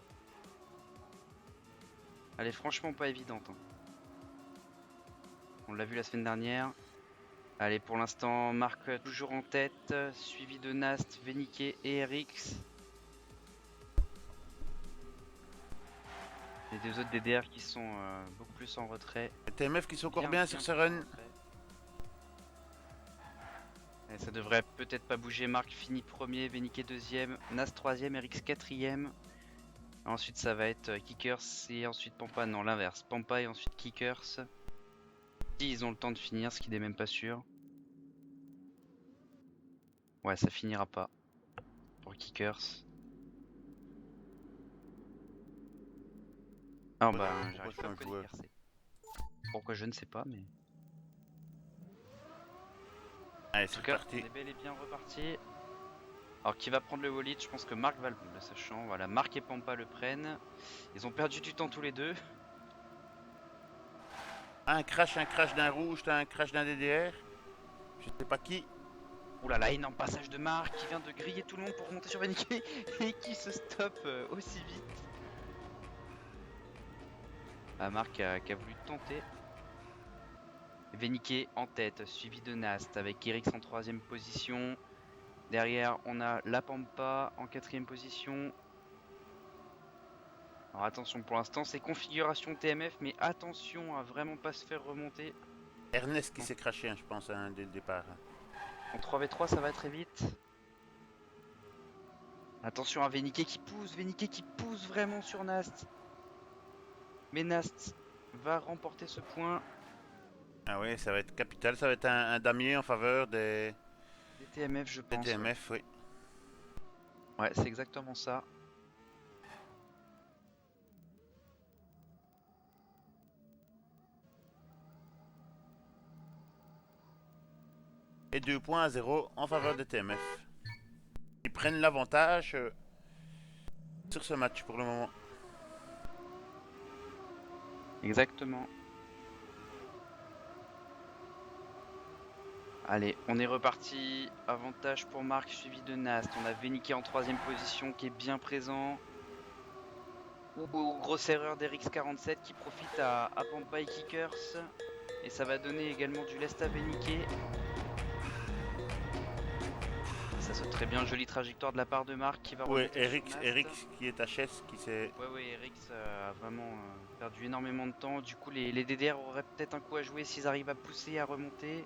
Elle est franchement pas évidente. Hein. On l'a vu la semaine dernière. Allez, pour l'instant, Marc toujours en tête, suivi de Nast, Venike et Rix. Les deux autres DDR qui sont beaucoup plus en retrait. Les TMF qui sont encore bien sur ce run. Et ça devrait peut-être pas bouger. Marc finit premier, Venike deuxième, Nast troisième, Rix quatrième. Ensuite ça va être Kickers et ensuite Pampa. Non, l'inverse. Pampa et ensuite Kickers. Si ils ont le temps de finir, ce qui n'est même pas sûr. Ouais, ça finira pas pour Kickers. Ah bah, j'arrive pas à me connecter RC. Pourquoi je ne sais pas, mais... Allez, En tout c'est cas, parti. on est bel et bien reparti. Alors, qui va prendre le wallet? Je pense que Marc va le sachant. Voilà, Marc et Pampa le prennent. Ils ont perdu du temps tous les deux. Un crash d'un rouge, un crash d'un DDR. Je sais pas qui. Ouh là là, énorme passage de Marc qui vient de griller tout le monde pour remonter sur Venike et qui se stoppe aussi vite. Ah, Marc qui a voulu tenter. Venike en tête, suivi de Nast avec Erix en 3ème position. Derrière, on a La Pampa en 4ème position. Alors attention, pour l'instant, c'est configuration TMF, mais attention à vraiment pas se faire remonter. Ernest qui s'est crashé, hein, je pense, hein, dès le départ. En 3v3, ça va très vite. Attention à Venike qui pousse vraiment sur Nast. Mais Nast va remporter ce point. Ah oui, ça va être capital. Ça va être un damier en faveur des TMF, je pense. TMF, oui. Ouais, c'est exactement ça. Et 2 points à 0 en faveur des TMF. Ils prennent l'avantage sur ce match pour le moment. Exactement. Allez, on est reparti. Avantage pour Marc, suivi de Nast. On a Venike en 3ème position qui est bien présent. Grosse erreur d'Erix47 qui profite à Pampa et Kickers. Et ça va donner également du lest à Venike. Ça saute très bien, jolie trajectoire de la part de Marc qui va remonter sur Erix qui est HS, qui s'est... Ouais, Erix a vraiment perdu énormément de temps. Du coup, les DDR auraient peut-être un coup à jouer s'ils arrivent à pousser, à remonter.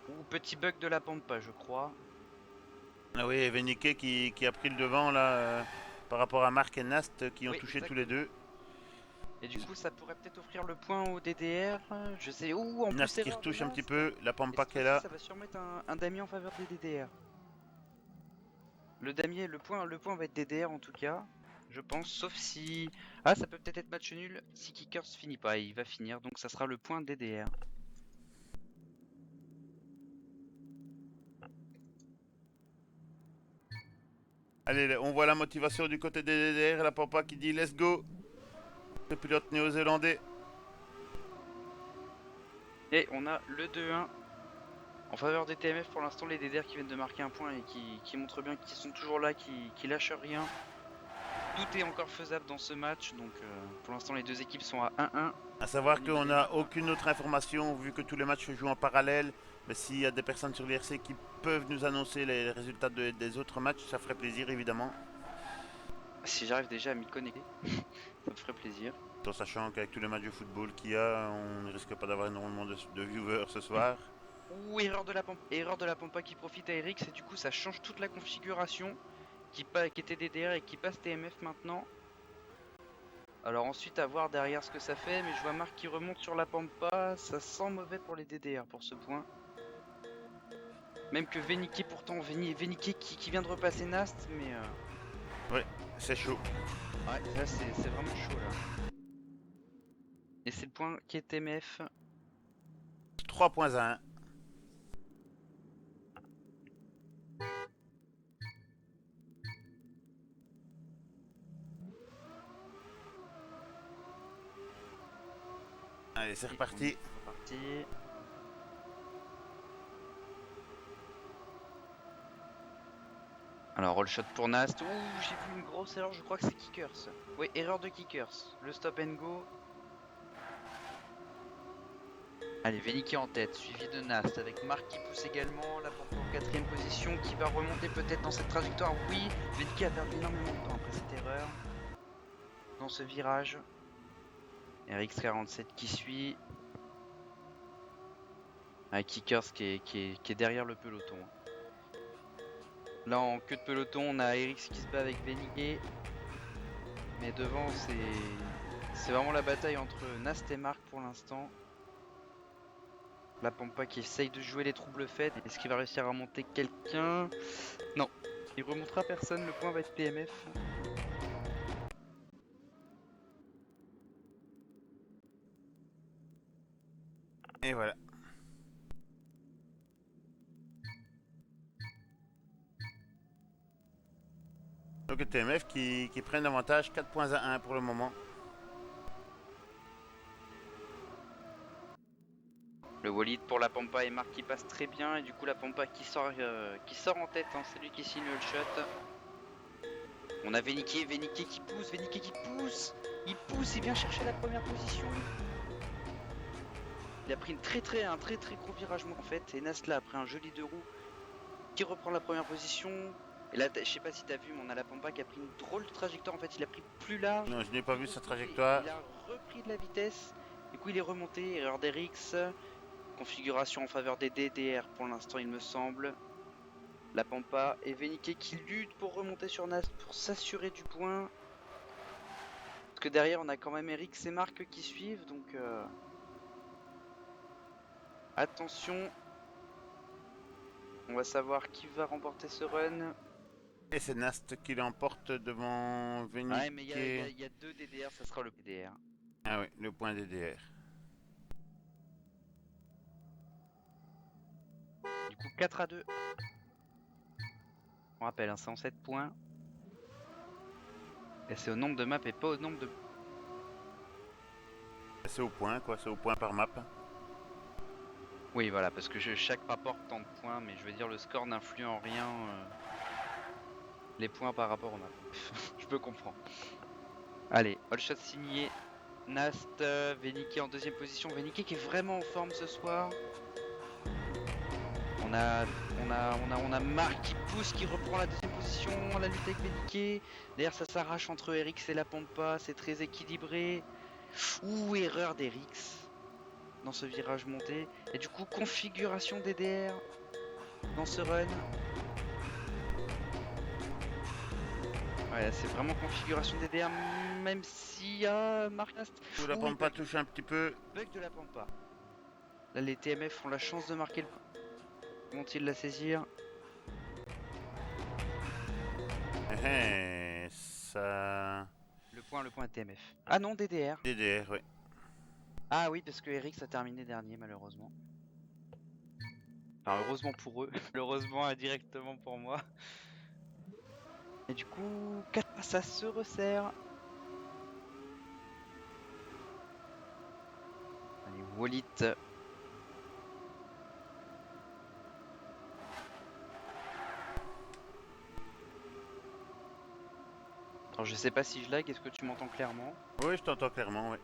Ou petit bug de la Pampa, je crois. Ah oui, Venike qui a pris le devant là par rapport à Marc et Nast qui ont touché exactement. tous les deux. Et du coup, ça pourrait peut-être offrir le point au DDR. Je sais où, en Nast plus, qui erreur de retouche un petit Nast. peu, la Et Pampa cette qui est fois-ci, là. ça va sûrement être un damier en faveur des DDR. Le damier, le point va être DDR en tout cas. Je pense, sauf si... Ah, ça peut peut-être être match nul si Kickers finit pas. Il va finir, donc ça sera le point DDR. Allez, on voit la motivation du côté des DDR, la Pampa qui dit let's go. Le pilote néo-zélandais. Et on a le 2-1 en faveur des TMF. Pour l'instant, les DDR qui viennent de marquer un point et qui montrent bien qu'ils sont toujours là, qui lâchent rien. tout est encore faisable dans ce match. Donc pour l'instant, les deux équipes sont à 1-1. À savoir Au niveau qu'on des n'a maps. aucune autre information vu que tous les matchs se jouent en parallèle. Mais s'il y a des personnes sur l'IRC qui peuvent nous annoncer les résultats des autres matchs, ça ferait plaisir évidemment. Si j'arrive déjà à m'y connecter, ça me ferait plaisir. Tout en sachant qu'avec tous les matchs de football qu'il y a, on ne risque pas d'avoir énormément de viewers ce soir. Ouh, erreur de la Pampa qui profite à Eric, et du coup ça change toute la configuration qui était DDR et qui passe TMF maintenant. Alors ensuite à voir derrière ce que ça fait, mais je vois Marc qui remonte sur la Pampa, ça sent mauvais pour les DDR pour ce point. Même que Venike pourtant, Venike qui vient de repasser Nast, mais Ouais, c'est chaud. ouais, là c'est vraiment chaud là. Et c'est le point qui est TMF. 3 points à 1. Allez, c'est reparti. C'est reparti. Alors roll shot pour Nast. Ouh, j'ai vu une grosse erreur, je crois que c'est Kickers. Oui, erreur de Kickers. Le stop and go. Allez, Venike en tête, suivi de Nast avec Marc qui pousse également. La Pampa en 4ème position qui va remonter peut-être dans cette trajectoire. Oui, Venike a perdu énormément de temps après cette erreur. Dans ce virage. RX47 qui suit. Ah, Kickers qui est derrière le peloton. Là en queue de peloton, on a RX qui se bat avec Venike. Mais devant, c'est vraiment la bataille entre Nast et Marc pour l'instant. La Pampa qui essaye de jouer les troubles faits. Est-ce qu'il va réussir à remonter quelqu'un? Non, il remontera personne, le point va être TMF. Et voilà. Donc TMF qui prennent l'avantage 4 points à 1 pour le moment. Le Walid pour la Pampa et Marc qui passe très bien. Et du coup la Pampa qui sort en tête, hein. C'est lui qui signe le shot. On a Venike qui pousse, il pousse, il vient chercher la première position. Il a pris un très gros viragement en fait. Et Nast là après un joli deux roues qui reprend la première position. Et là, je sais pas si t'as vu, mais on a la Pampa qui a pris une drôle de trajectoire. En fait, il a pris plus large. Non, je n'ai pas vu sa trajectoire. Il a repris de la vitesse. Du coup, il est remonté. Erreur d'Erix. Configuration en faveur des DDR pour l'instant, il me semble. La Pampa et Venike qui lutte pour remonter sur Nast pour s'assurer du point. Parce que derrière, on a quand même Erix et Marc qui suivent. Donc, attention. On va savoir qui va remporter ce run. Et c'est Nast qui l'emporte devant Venike. Ouais, mais il y a deux DDR, ça sera le DDR. Ah oui, le point DDR. Du coup, 4-2. On rappelle, hein, c'est en 7 points. Et c'est au nombre de maps et pas au nombre de... C'est au point, quoi. C'est au point par map. Oui, voilà, parce que chaque rapport tant de points, mais je veux dire, le score n'influe en rien les points par rapport aux maps. Je peux comprendre. Allez, all shot signé. Nast, Venike en deuxième position. Venike qui est vraiment en forme ce soir. On a Marc qui pousse, qui reprend la deuxième position. La lutte avec Venike. D'ailleurs, ça s'arrache entre Erix et la Pampa. C'est très équilibré. Ouh, erreur d'Erix dans ce virage monté. Et du coup, configuration DDR dans ce run. Ouais, c'est vraiment configuration DDR, même si Marc Nast. Où la Pampa touche un petit peu. Bug de la Pampa. Là, les TMF ont la chance de marquer le point. Vont-ils la saisir? Ça... Le point est TMF. Ah non, DDR. DDR, oui. Ah oui, parce que Eric a terminé dernier, malheureusement. Enfin, heureusement pour eux. Malheureusement, indirectement pour moi. Et du coup, ça se resserre. Allez, Wallit. Alors je sais pas si je lag, est-ce que tu m'entends clairement? Oui, je t'entends clairement, oui.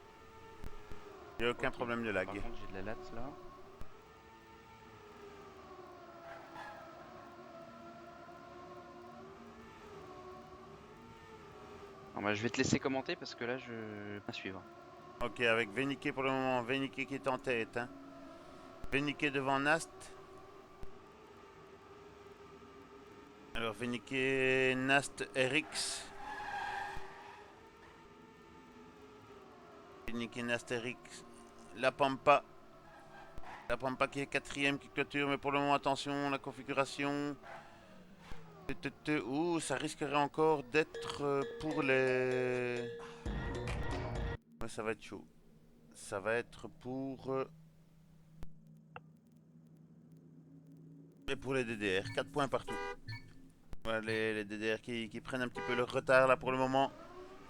Il n'y a aucun Ok. problème de lag. Par contre, j'ai de la latte là. Alors, bah, je vais te laisser commenter parce que là, je vais pas suivre. Ok, avec Venike pour le moment. Venike qui est en tête. Hein. Venike devant Nast. Alors Venike, Nast, Erix. Venike, Nast, Erix. La Pampa. La Pampa qui est quatrième, qui clôture. Mais pour le moment, attention, la configuration. Ouh, ça risquerait encore d'être pour les... Ouais, ça va être chaud. Ça va être pour... Et pour les DDR, 4 points partout. Ouais, les DDR qui prennent un petit peu leur retard là pour le moment.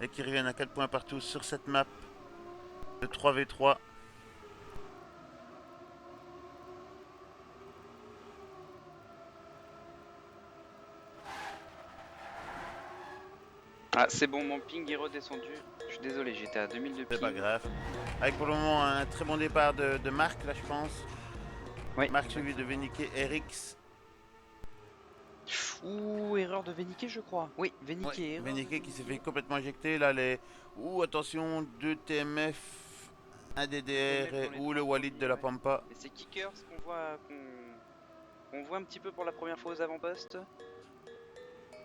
Et qui reviennent à 4 points partout sur cette map de 3v3. Ah, c'est bon, mon ping est redescendu. Je suis désolé, j'étais à 2000 de C'est pas ping. grave. Avec pour le moment un très bon départ de Marc là je pense. Oui. Marc suivi de Venike, Erix. Ouh, erreur de Venike, je crois. Oui, Venike, Ouais, erreur de Venike qui s'est fait Venike. complètement éjecter là les... Ouh attention, 2 TMF, un DDR TMF dans les ou le 3 Walid de premiers, la ouais. Pampa. Et c'est Kickers qu'on voit un petit peu pour la première fois aux avant-postes.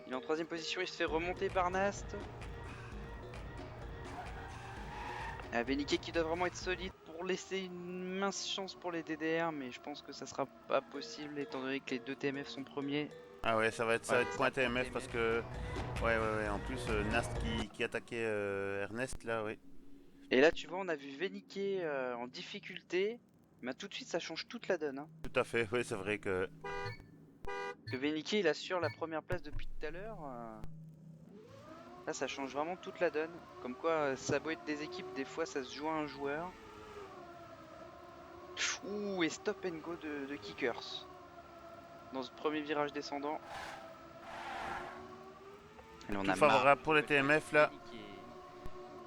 Il est en 3ème position, il se fait remonter par Nast. Venike qui doit vraiment être solide pour laisser une mince chance pour les DDR, mais je pense que ça sera pas possible étant donné que les 2 TMF sont premiers. Ah ouais, ça va être Ouais, point ça sera TMF parce que... Ouais, en plus Nast qui attaquait Ernest là, oui. Et là, tu vois, on a vu Venike en difficulté. Mais tout de suite, ça change toute la donne. Hein. Tout à fait, oui c'est vrai que... Que Venike, il assure la première place depuis tout à l'heure. Là, ça change vraiment toute la donne. Comme quoi, ça a beau être des équipes, des fois, ça se joue à un joueur. Ouh, et stop and go de Kickers. Dans ce premier virage descendant. Allez, on Tout a marre. favorable pour les TMF là.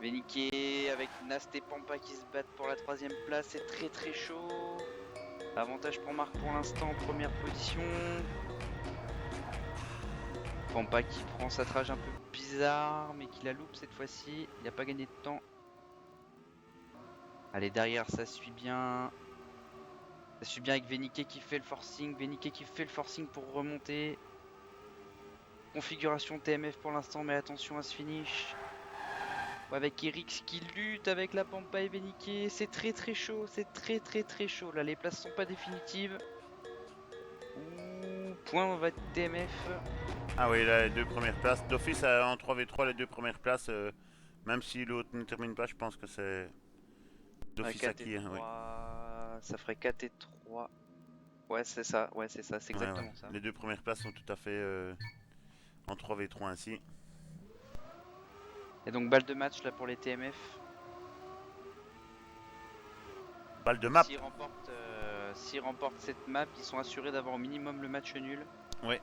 Venike avec Nast et Pampa qui se battent pour la 3ème place. C'est très très chaud. Avantage pour Marc pour l'instant, première position. Pampa qui prend sa trage un peu bizarre, mais qui la loupe cette fois-ci. Il n'a pas gagné de temps. Allez, derrière, ça suit bien. Ça suit bien avec Venike qui fait le forcing. Venike qui fait le forcing pour remonter. Configuration TMF pour l'instant, mais attention à ce finish. Avec Erix qui lutte avec la Pampa et Venike. C'est très très chaud, c'est très très très chaud. Là, les places sont pas définitives. Ouh, point va être TMF. Ah oui, là, les 2 premières places. D'office en 3v3, les 2 premières places, même si l'autre ne termine pas, je pense que c'est d'office 4 et acquis. Hein, 3. oui. Ça ferait 4 et 3. Ouais, c'est ça, c'est exactement Ouais. ça. Les 2 premières places sont tout à fait en 3v3 ainsi. Et donc, balle de match là pour les TMF. Balle de map. S'ils remportent cette map, ils sont assurés d'avoir au minimum le match nul. Ouais.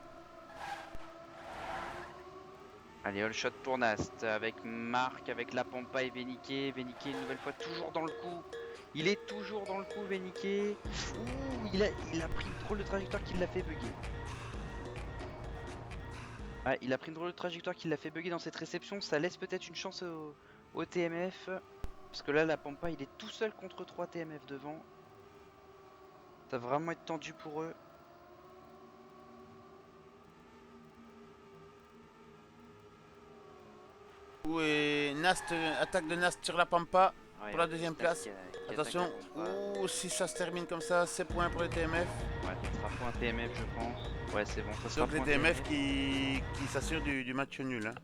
Allez, all shot pour Nast avec Marc, avec la Pampa et Venike. Venike une nouvelle fois toujours dans le coup. Il est toujours dans le coup, Venike. Ouh, il a pris une drôle de trajectoire qui l'a fait bugger. Ouais, il a pris une drôle de trajectoire qui l'a fait bugger dans cette réception. Ça laisse peut-être une chance au TMF. Parce que là, la Pampa, il est tout seul contre 3 TMF devant. Ça va vraiment être tendu pour eux. Où est Nast, attaque de Nast sur la Pampa Ouais, pour la 2ème place. qui Attention, attaque la Pampa. ouh, si ça se termine comme ça, c'est point pour les TMF. Ouais, ça sera point TMF, je pense. Ouais, c'est bon, ça sera Donc les point TMF qui s'assurent du match nul. Hein.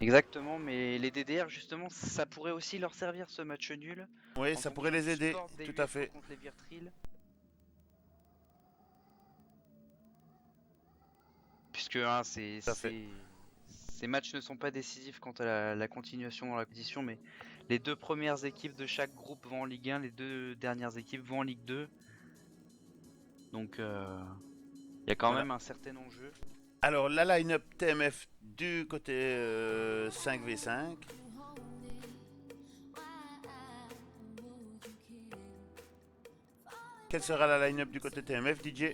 Exactement, mais les DDR, justement, ça pourrait aussi leur servir ce match nul. Oui, En ça pourrait fonction les du aider, score des tout à UFO fait. contre les Virtril. Puisque hein, Tout à fait. ces matchs ne sont pas décisifs quant à la continuation dans la compétition, mais les 2 premières équipes de chaque groupe vont en Ligue 1, les 2 dernières équipes vont en Ligue 2. Donc il y a quand Voilà. même un certain enjeu. Alors, la line-up TMF du côté 5v5. Quelle sera la line-up du côté TMF, DJ?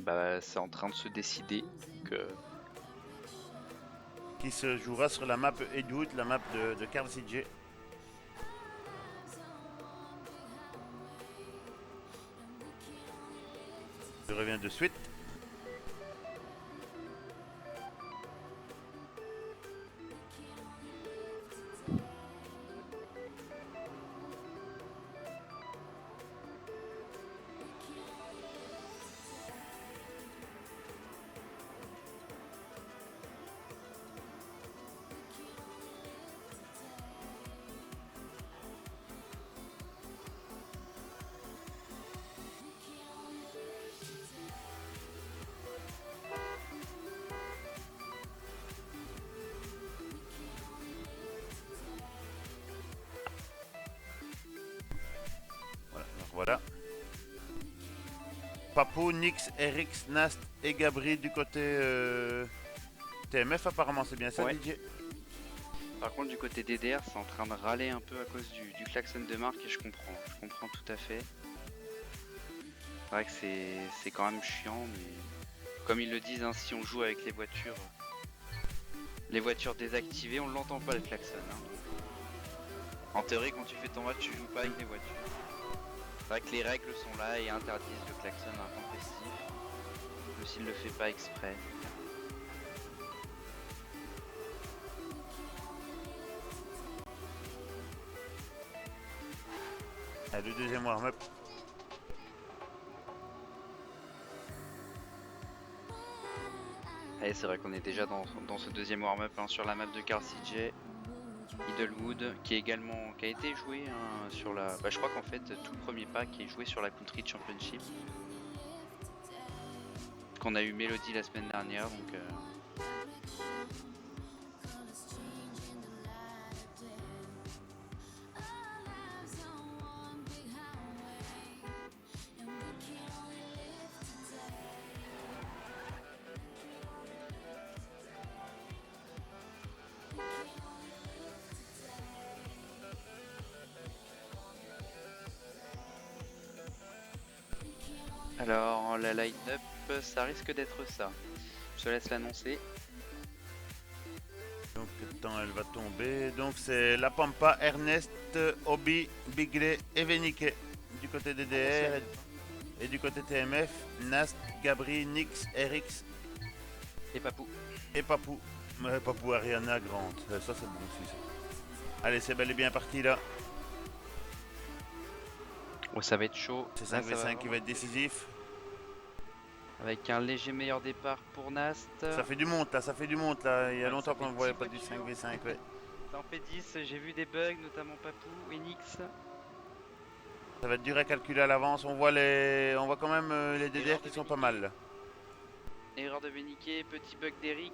Bah, c'est en train de se décider. Qui se jouera sur la map Edwood, la map de Carl CJ. Je reviens de suite. Voilà. Papou, Nix, Erix, Nast et Gabri du côté TMF apparemment, c'est bien ça, Ouais. DJ? Par contre, du côté DDR, c'est en train de râler un peu à cause du klaxon de marque et je comprends tout à fait. C'est vrai que c'est quand même chiant, mais comme ils le disent, hein, si on joue avec les voitures désactivées, on l'entend pas le klaxon. Hein. En théorie, quand tu fais ton match, tu joues pas avec les voitures. C'est vrai que les règles sont là et interdisent le klaxon intempestif, même s'il le fait pas exprès. Ah, le deuxième warm-up. Et c'est vrai qu'on est déjà dans ce deuxième warm-up hein, sur la map de Carl CJ. Idlewood qui a été joué hein, sur la. Bah, je crois qu'en fait tout le premier pack est joué sur la Country Championship. Qu'on a eu Melody la semaine dernière donc. Alors la line-up, ça risque d'être ça. Je te laisse l'annoncer. Donc, quand elle va tomber. Donc, c'est La Pampa, Ernest, Obi, Bigley et Venike du côté DDR. Et du côté TMF, Nast, Gabri, Nix, Erix Et Papou. et Papou. Papou, Ariana, Grant. Ça, c'est bon aussi. Ça. Allez, c'est bel et bien parti là. Oh, ça va être chaud. C'est Là, ça 5v5 qui va être vraiment- décisif. Avec un léger meilleur départ pour Nast. Ça fait du monde là, ça fait du monde là. Il y a Ouais, longtemps ça qu'on fait ne voyait 10 pas du voitures. 5v5. Ouais. Ça en fait 10, j'ai vu des bugs, notamment Papou et Nix. Ça va être dur à calculer à l'avance. On voit quand même les DDR Erreur qui de sont pas Venike. mal là. Erreur de Venike, petit bug d'Erix.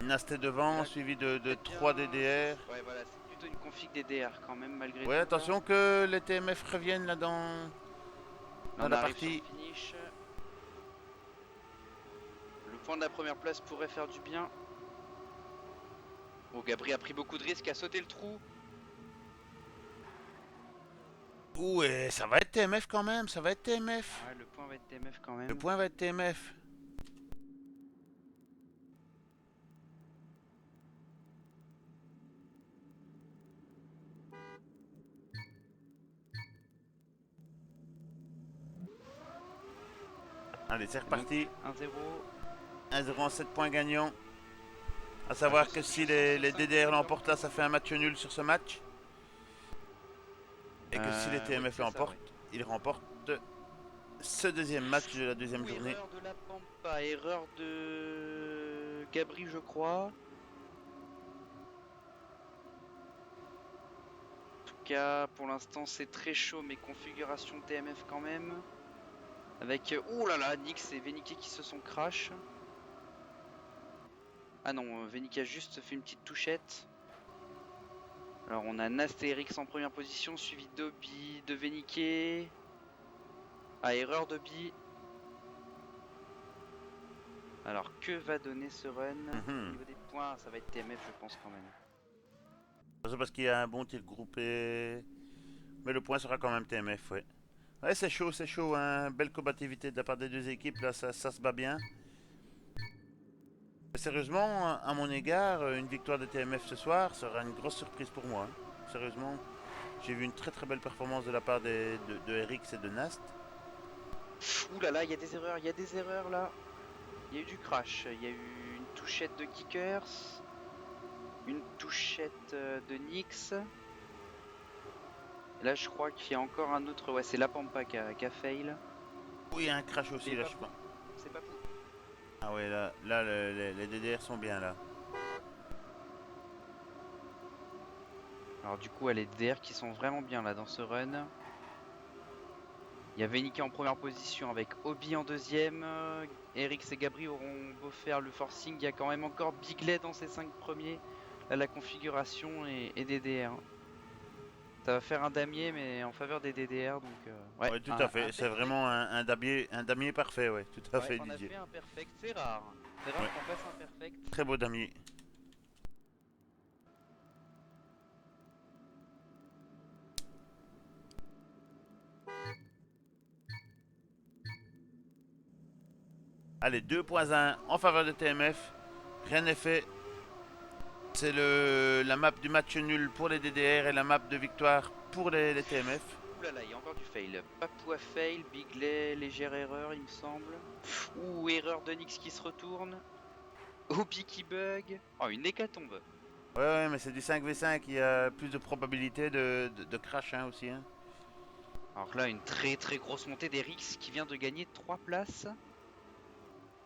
Nast est devant, Là, suivi de peut-être 3 bien, DDR. Ouais, voilà, c'est plutôt une config DDR quand même, malgré Ouais, tout. attention Là. que les TMF reviennent là dans Là, on la arrive sur le partie. finish. Le point de la première place pourrait faire du bien. Oh, Gabri a pris beaucoup de risques, a sauté le trou. Ouais, ça va être TMF quand même, ça va être TMF. Ouais, le point va être TMF quand même. Le point va être TMF. Allez, c'est reparti. 1-0. 1-0 en 7 points gagnants. A savoir que si les DDR l'emportent là, ça fait un match nul sur ce match. Et que si les TMF l'emportent, ils remportent ce deuxième match de la deuxième journée. Erreur de la Pampa, erreur de Gabri, je crois. En tout cas, pour l'instant, c'est très chaud, mais configuration TMF quand même. Avec, oh là là, Nix et Venike qui se sont crash. Ah non, Venike a juste fait une petite touchette. Alors on a Nast et Erix en première position, suivi d'Obi, de Venike. Ah, erreur de Bi. Alors, que va donner ce run au niveau des points? Ça va être TMF, je pense, quand même. C'est parce qu'il y a un bon tir groupé. Mais le point sera quand même TMF, ouais. Ouais, c'est chaud, hein. Belle combativité de la part des deux équipes, là, ça se bat bien. Mais sérieusement, à mon égard, une victoire de TMF ce soir sera une grosse surprise pour moi, hein. Sérieusement, j'ai vu une très belle performance de la part de RX et de Nast. Ouh là là, il y a des erreurs, il y a des erreurs là. Il y a eu du crash, il y a eu une touchette de Kickers, une touchette de Nyx. Et là, je crois qu'il y a encore un autre. Ouais, c'est la Pampa qui a fail. Oui, il y a un crash aussi, Mais là, pas je fou. crois. C'est pas fou. Ah ouais, les DDR sont bien, là. Alors, du coup, les DDR qui sont vraiment bien là dans ce run. Il y a Venike en première position avec Obi en deuxième. Eric et Gabri auront beau faire le forcing. Il y a quand même encore Biglet dans ces 5 premiers. Là, la configuration est DDR. Ça va faire un damier, mais en faveur des DDR. Donc, ouais, Ouais, tout à fait. un C'est perfect. vraiment un damier parfait, ouais. Tout à Ouais, fait, on a Didier. fait un perfect. C'est rare. C'est rare Ouais. qu'on fasse un perfect. Très beau damier. Allez, 2.1 en faveur de TMF. Rien n'est fait. C'est la map du match nul pour les DDR et la map de victoire pour les TMF. Ouh là là, il y a encore du fail. Papou a fail, Biglet, légère erreur, il me semble. Ouh, erreur de Nyx qui se retourne. Obi qui bug. Oh, une hécatombe. Ouais, mais c'est du 5v5, il y a plus de probabilité de crash, hein, aussi, hein. Alors là, une très grosse montée d'Erix qui vient de gagner 3 places.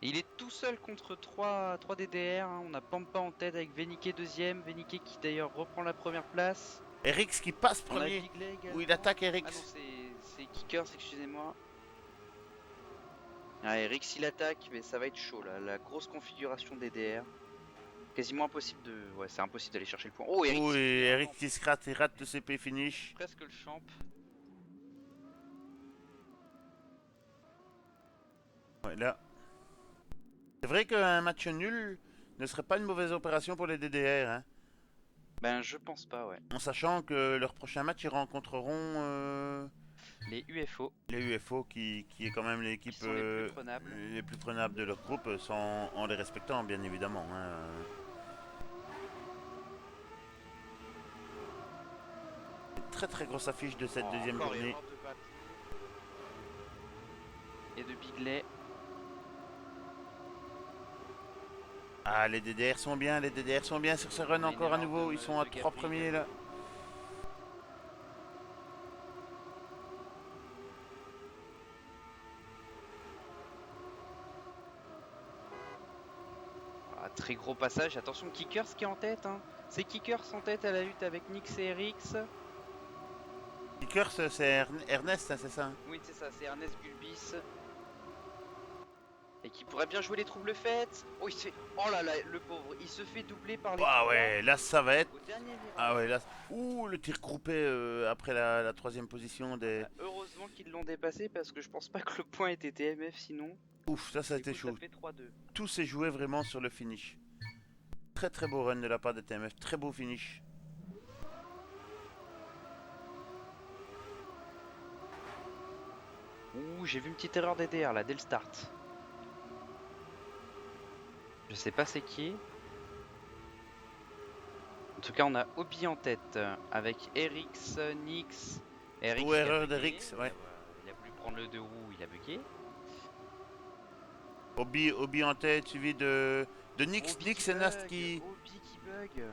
Et il est tout seul contre 3 DDR. Hein. On a Pampa en tête avec Venike deuxième. Venike qui d'ailleurs reprend la première place. RX qui passe On a premier. Biglet Où il également. attaque Ah non, RX. c'est Kickers, excusez-moi. Ah, Erix il attaque, mais ça va être chaud là. La grosse configuration DDR. Quasiment impossible de. Ouais, c'est impossible d'aller chercher le point. Oh, Erix Oui, il fait un RX qui se rate, il rate le CP finish. presque le champ. Ouais, là. C'est vrai qu'un match nul ne serait pas une mauvaise opération pour les DDR, hein. Ben, je pense pas, ouais. En sachant que leur prochain match, ils rencontreront Les UFO, les UFO, qui est quand même qui l'équipe sont les plus prenables. les plus prenables de leur groupe, en les respectant, bien évidemment, hein. Une très grosse affiche de cette Oh, deuxième encore journée. erreur de Papou. Et de Biglet. Ah, les DDR sont bien, les DDR sont bien sur ce run On a une encore à erreur nouveau. Ils sont à de 3 Gabri premiers également. là. Ah, très gros passage. Attention, Kickers qui est en tête. Hein. C'est Kickers en tête à la lutte avec Nyx et Rix. Kickers, c'est Ernest, hein, c'est ça, hein. Oui, c'est ça, c'est Ernest Gulbis. Et qui pourrait bien jouer les troubles faites. Oh, il se fait... oh là là, le pauvre, il se fait doubler par les Ah trois ouais, là ça va être. au dernier Ah virage. ouais, là. Ouh, le tir groupé après la troisième position des. Heureusement qu'ils l'ont dépassé parce que je pense pas que le point était TMF sinon. Ouf, ça a Du été coup, ça chaud. fait 3-2. Tout s'est joué vraiment sur le finish. Très beau run de la part de TMF, très beau finish. Ouh, j'ai vu une petite erreur DDR là dès le start. Je sais pas c'est qui. En tout cas, on a Obi en tête avec Erix, Nyx. Ou Erix qui a erreur de bugué. Rix, Il ouais. a, il a voulu prendre le deux roues, il a bugué. Obi en tête, suivi de Nix, Obi qui Nix et Nast bug. qui. Obi qui bug.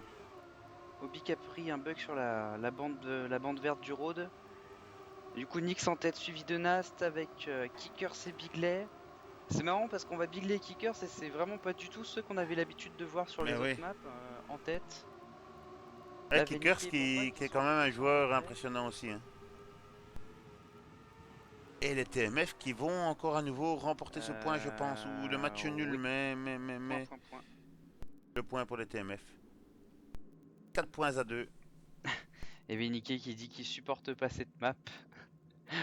Obi qui a pris un bug sur la bande verte du road. Du coup, Nyx en tête suivi de Nast avec Kickers et Biglet. C'est marrant parce qu'on va Biglet et Kickers et c'est vraiment pas du tout ceux qu'on avait l'habitude de voir sur Mais les autres oui. maps en tête. Ouais, Là, Venike Kickers et Pampa qui est sont quand un même peu un plus en joueur retrait. impressionnant aussi, hein. Et les TMF qui vont encore à nouveau remporter ce point, je pense, ou le match nul, Oui, mais point. le point pour les TMF. 4 points à 2. Et Venike qui dit qu'il supporte pas cette map.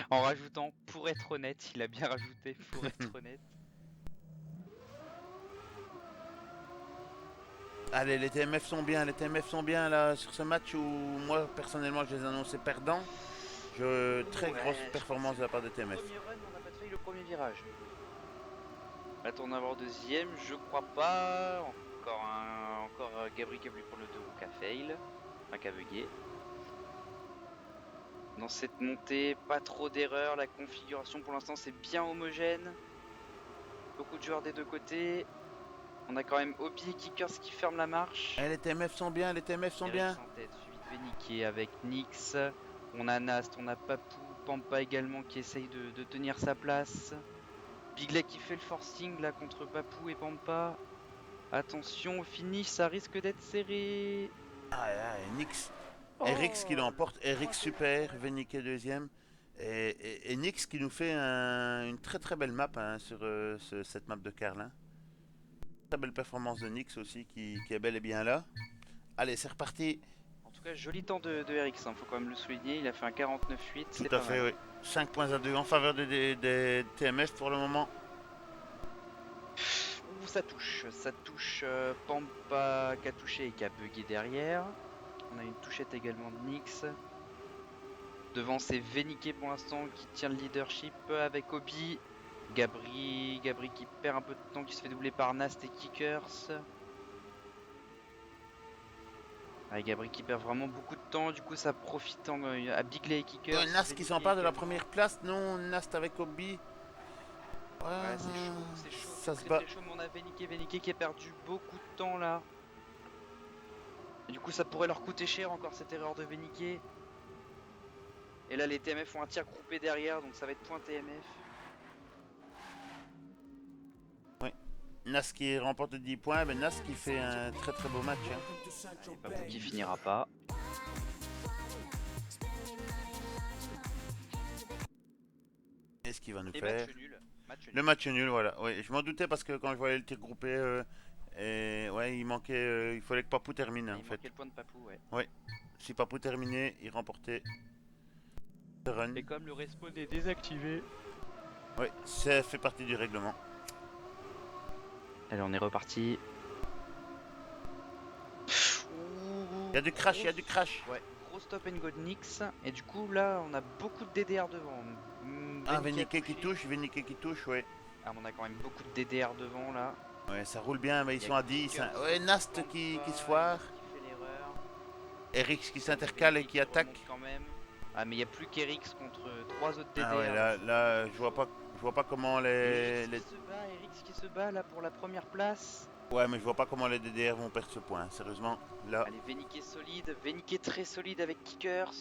En rajoutant pour être honnête, il a bien rajouté pour être honnête. Allez, les TMF sont bien, les TMF sont bien là sur ce match où moi personnellement je les annonçais perdants. Très grosse Ouais, je crois que performance c'est de la part de le TMF. premier run, mais on n'a pas fait le premier virage. Là, on en avoir deuxième, je crois pas. Encore Gabri qui a voulu prendre le 2 roues qui a fail. Enfin, qui a bugué. Dans cette montée, pas trop d'erreurs. La configuration pour l'instant c'est bien homogène. Beaucoup de joueurs des deux côtés. On a quand même Obi et Kickers qui ferment la marche. Eh, les TMF sont bien, les TMF sont Eric bien. en tête, suivi de Veniké avec Nyx. On a Nast, on a Papou, Pampa également qui essaye de tenir sa place. Biglet qui fait le forcing là contre Papou et Pampa. Attention au finish, ça risque d'être serré. Ah, Nix. Erix qui Oh, l'emporte, le Erix point super, TMF. Venique deuxième. Et Nix qui nous fait une très très belle map hein, sur cette map de Carlin. Très belle performance de Nix aussi qui est bel et bien là. Allez, c'est reparti. En tout cas, joli temps de RX, faut quand même le souligner. Il a fait un 49.8, Tout c'est à pas fait, mal. oui. 5 points à 2 en faveur des TMF pour le moment. Ouh, ça touche Pampa qui a touché et qui a bugué derrière. On a une touchette également de Nyx. Devant c'est Veniké pour l'instant qui tient le leadership avec Obi. Gabri qui perd un peu de temps, qui se fait doubler par Nast et Kickers. Ah, Gabri qui perd vraiment beaucoup de temps, du coup ça profite à Bigley et Kickers. Nas qui Veniké s'empare de la également. première place. Non, Nast avec Obi. Ouais, c'est chaud, c'est Ça se très bat. très chaud, mais on a Veniké qui a perdu beaucoup de temps là. Et du coup ça pourrait leur coûter cher encore cette erreur de Veniké. Et là les TMF font un tir groupé derrière, donc ça va être point TMF. Oui. Nas qui remporte 10 points, mais Nas qui fait un très très beau match. Hein. Allez, Papou qui finira pas. Qu'est-ce qu'il va nous Et faire? match nul. Match Le nul. match nul, voilà. Oui, je m'en doutais parce que quand je voyais le tir groupé, et ouais, il manquait, il fallait que Papou termine Ah, en il fait. manquait le point de Papou, ouais. Oui. Si Papou terminait, il remportait le run. Et comme le respawn est désactivé. Oui, ça fait partie du règlement. Allez, on est reparti. Il y a du crash, il y a du crash. Ouais, gros stop and go de Nyx. Et du coup, là, on a beaucoup de DDR devant. Ah, Veniké a touché. Veniké qui touche, ouais. Ah, on a quand même beaucoup de DDR devant là. Ouais, ça roule bien, mais ils Il y a sont à 10. Hein. Kickers, Ouais, Nast qui se Pampa, foire. Nast qui fait l'erreur. Erix qui On a s'intercale et Veniké qui qui remonte attaque. quand même. Ah, mais il n'y a plus qu'Erix contre 3 autres Ah ouais, DDR là, c'est là, vraiment chaud. je vois pas comment Erix qui se bat là pour la première place. Ouais, mais je vois pas comment les DDR vont perdre ce point. Sérieusement, là. Allez, Veniké solide, Veniké très solide avec Kickers.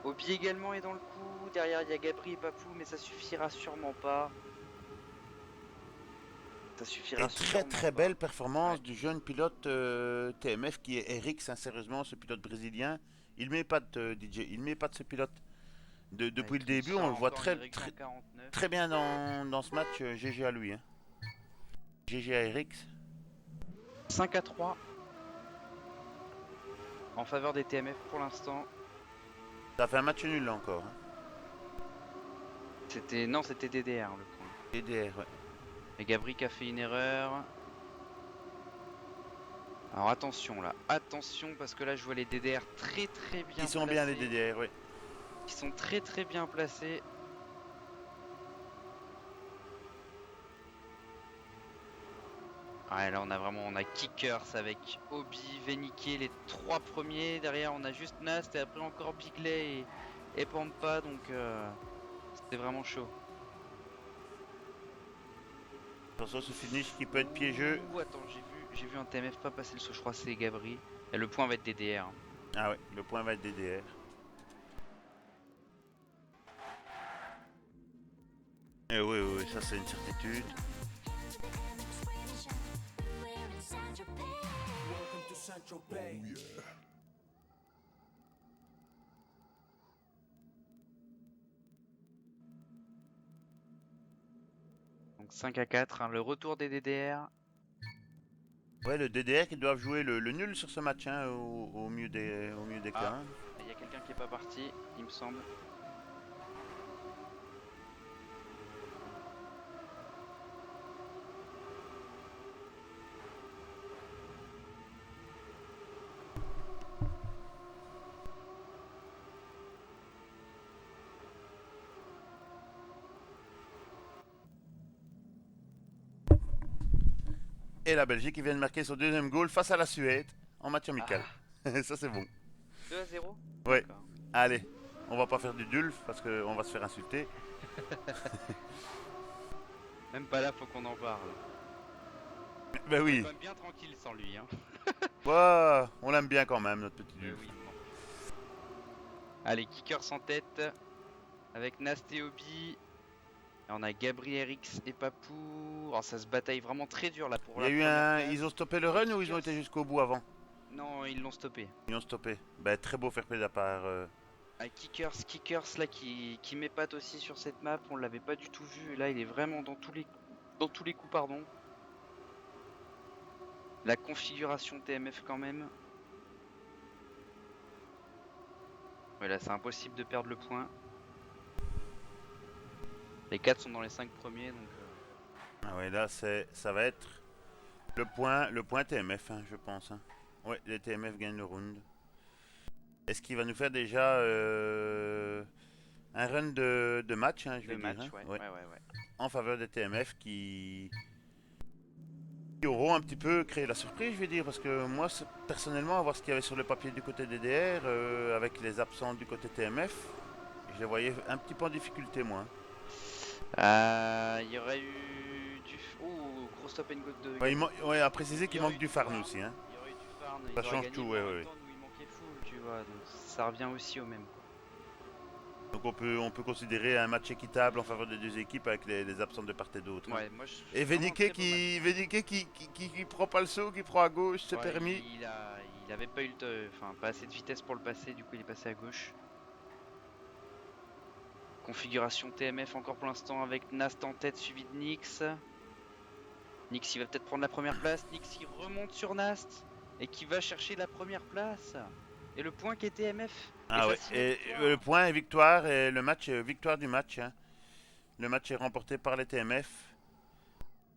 Obi également est dans le coup, derrière il y a Gabri et Papou, mais ça suffira sûrement pas. Ça Et suffira très sûrement très pas. belle performance Ouais. du jeune pilote TMF qui est Eric, hein, sérieusement, ce pilote brésilien. Il met pas de DJ, il met pas de ce pilote. Depuis le Qui nous début, on sort le voit encore une RX 149. très bien dans ce match. GG à lui. Hein. GG à Eric. 5-3 en faveur des TMF pour l'instant. Ça fait un match nul là encore. Hein. C'était DDR le point. DDR, ouais. Et Gabri qui a fait une erreur. Alors attention là, attention parce que là je vois les DDR très très bien Ils sont placés. bien les DDR, oui. Ils sont très très bien placés. Ouais, là on a Kickers avec Obi, Veniké, les 3 premiers. Derrière on a juste Nast et après encore Bigley et Pampa, donc c'était vraiment chaud. Attention ce finish qui peut être piégeux. Ouh, attends, j'ai vu un TMF pas passer le saut, je crois que c'est Gabri. Et le point va être DDR. Hein. Ah ouais, le point va être DDR. Et oui, ça c'est une certitude. Donc 5-4, hein, le retour des DDR. Ouais, le DDR qui doivent jouer le nul sur ce match hein, au milieu des Ah, cas. il y a quelqu'un qui est pas parti, il me semble. Et la Belgique qui vient de marquer son deuxième goal face à la Suède en match amical. Ah, Ça c'est bon. 2-0. Ouais, D'accord. allez, on va pas faire du dulf parce qu'on va se faire insulter. Même pas là, faut qu'on en parle. Ben On est oui, quand même bien tranquille sans lui, hein. ouah, on l'aime bien quand même notre petit dulf. Oui, bon. Allez, kickers en tête avec Nast et Obi. Et on a Gabriel X et Papou. Alors, ça se bataille vraiment très dur là pour Il y a la eu première un. place. Ils ont stoppé le Les run ou ils ont kickers, été jusqu'au bout avant? non, ils l'ont stoppé. Ils ont stoppé. Ben très beau fair play de la part. Ah, Kickers là qui m'épate aussi sur cette map. On l'avait pas du tout vu. Et là, il est vraiment dans tous les coups, pardon. La configuration TMF quand même. Ouais, là, c'est impossible de perdre le point. Les 4 sont dans les 5 premiers, donc. Ah ouais, là ça va être le point TMF, hein, je pense. Hein. Ouais, les TMF gagnent le round. Est-ce qu'il va nous faire déjà un run de match, hein, je vais Le dire, hein, match, ouais, ouais, ouais. en faveur des TMF qui auront un petit peu créé la surprise, je vais dire, parce que moi, personnellement, à voir ce qu'il y avait sur le papier du côté DDR, avec les absents du côté TMF, je les voyais un petit peu en difficulté, moi. Il y aurait eu du. Ouh, gros stop and go de Ouais, Gabo. ouais, à préciser Il y qu'il aurait manque eu du du Farn Farn. aussi, hein. Il y aurait eu du Farn. Ça Ils auraient change gagné, tout, mais ouais, en même ouais. temps, nous, il manquait full, tu vois. Donc ça revient aussi au même, quoi. Donc on peut considérer un match équitable en faveur des deux équipes avec les absents de part et d'autre. Hein. Ouais, moi, Et vraiment un très beau match. Venike qui prend pas le saut, qui prend à gauche, c'est Ouais, permis. il avait pas eu enfin, pas assez de vitesse pour le passer, du coup, il est passé à gauche. Configuration TMF encore pour l'instant avec Nast en tête suivi de Nyx. Nyx, il va peut-être prendre la première place. Nyx, qui remonte sur Nast et qui va chercher la première place. Et le point qui est TMF. Et Ah sa ouais, signe et le victoire. point est victoire et le match victoire du match. Hein. Le match est remporté par les TMF.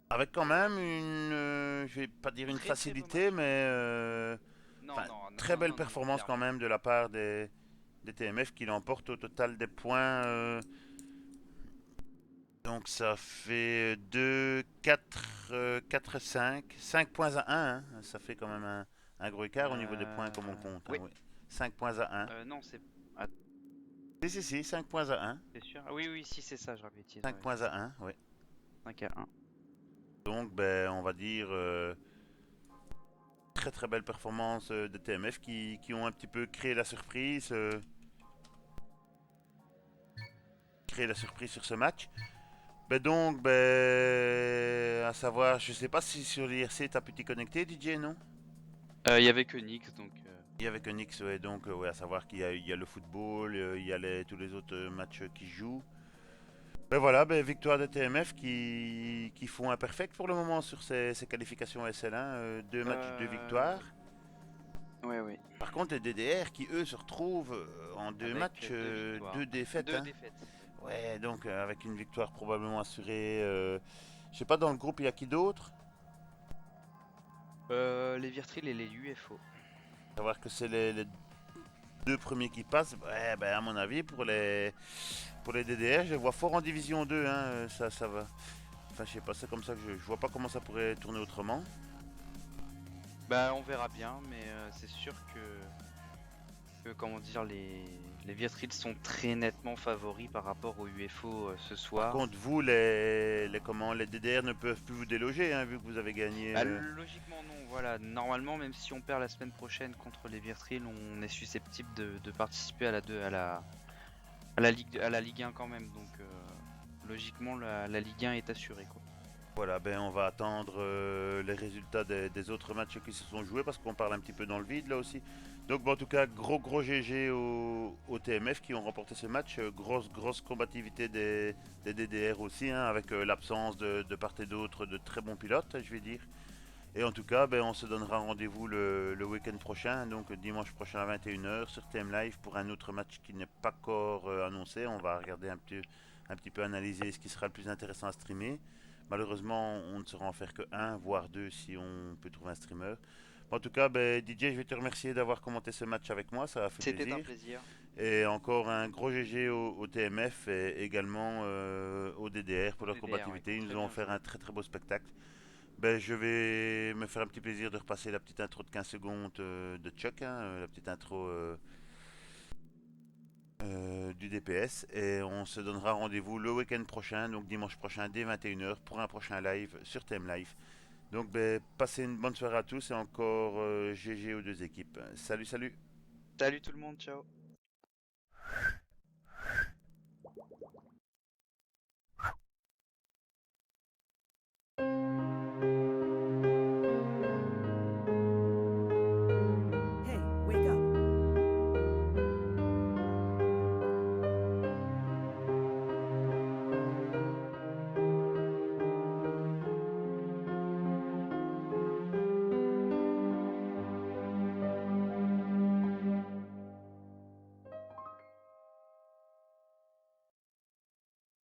Avec quand même une, je vais pas dire une Très très beau facilité, match. mais Non, enfin, non, non, très non, belle non, non, performance quand clairement. même de la part des TMF qui l'emportent au total des points. Donc ça fait 2, 4, 4, 5. 5 points à 1. Hein. Ça fait quand même un gros écart au niveau des points comme on compte. Hein, Oui. oui. 5 points à 1. Non, c'est. Ah, Si, 5 points à 1. c'est sûr. Ah, oui, oui, si, c'est ça, je répétais. 5 Ouais, points c'est ça. à 1, oui. 5 à 1. Donc ben, on va dire très très belle performance de TMF qui ont un petit peu créé la surprise sur ce match. Ben donc, ben, à savoir, je sais pas si sur l'IRC t'as pu t'y connecter, DJ, non? Il y avait que Nyx, donc. Il y avait que Nix, ouais, donc, ouais, à savoir il y a le football, il y a tous les autres matchs qui jouent. Ben voilà, ben, victoire de TMF qui font un perfect pour le moment sur ces qualifications SL1, deux matchs, deux victoires. Ouais. Par contre, les DDR qui eux se retrouvent en deux Avec matchs, deux victoires. deux défaites. Deux Hein. défaites. Ouais, donc avec une victoire probablement assurée. Je sais pas, dans le groupe, il y a qui d'autre? Les Virtril et les UFO. Savoir que c'est les deux premiers qui passent. Ouais, ben, à mon avis, pour les DDR, je les vois fort en division 2. Hein, ça va. Enfin, je sais pas, c'est comme ça que je vois pas comment ça pourrait tourner autrement. Bah, on verra bien, mais c'est sûr comment dire, les Virtril sont très nettement favoris par rapport aux UFO ce Par soir. contre, vous, les DDR ne peuvent plus vous déloger, hein, vu que vous avez gagné. Bah, logiquement, non, voilà. Normalement, même si on perd la semaine prochaine contre les Virtril, on est susceptible de participer à la Ligue 1 quand même. Donc, logiquement, la Ligue 1 est assurée, quoi. Voilà, ben on va attendre les résultats des autres matchs qui se sont joués parce qu'on parle un petit peu dans le vide là aussi. Donc bon, en tout cas, gros GG au TMF qui ont remporté ce match. Grosse combativité des DDR aussi, hein, avec l'absence de part et d'autre de très bons pilotes, je vais dire. Et en tout cas, ben, on se donnera rendez-vous le week-end prochain, donc dimanche prochain à 21h sur TM Live pour un autre match qui n'est pas encore annoncé. On va regarder un petit peu analyser ce qui sera le plus intéressant à streamer. Malheureusement, on ne saura en faire que un, voire deux si on peut trouver un streamer. En tout cas, ben, DJ, je vais te remercier d'avoir commenté ce match avec moi, ça a fait C'était un plaisir. plaisir. Et encore un gros GG au TMF et également au DDR pour Au leur DDR, ouais, combativité. Ils très nous ont bien offert joué. un très beau spectacle. Ben, je vais me faire un petit plaisir de repasser la petite intro de 15 secondes de Chuck, hein, la petite intro du DPS. Et on se donnera rendez-vous le week-end prochain, donc dimanche prochain dès 21 h pour un prochain live sur Thème Live. Donc, ben, passez une bonne soirée à tous et encore GG aux deux équipes. Salut, salut! Salut tout le monde, ciao.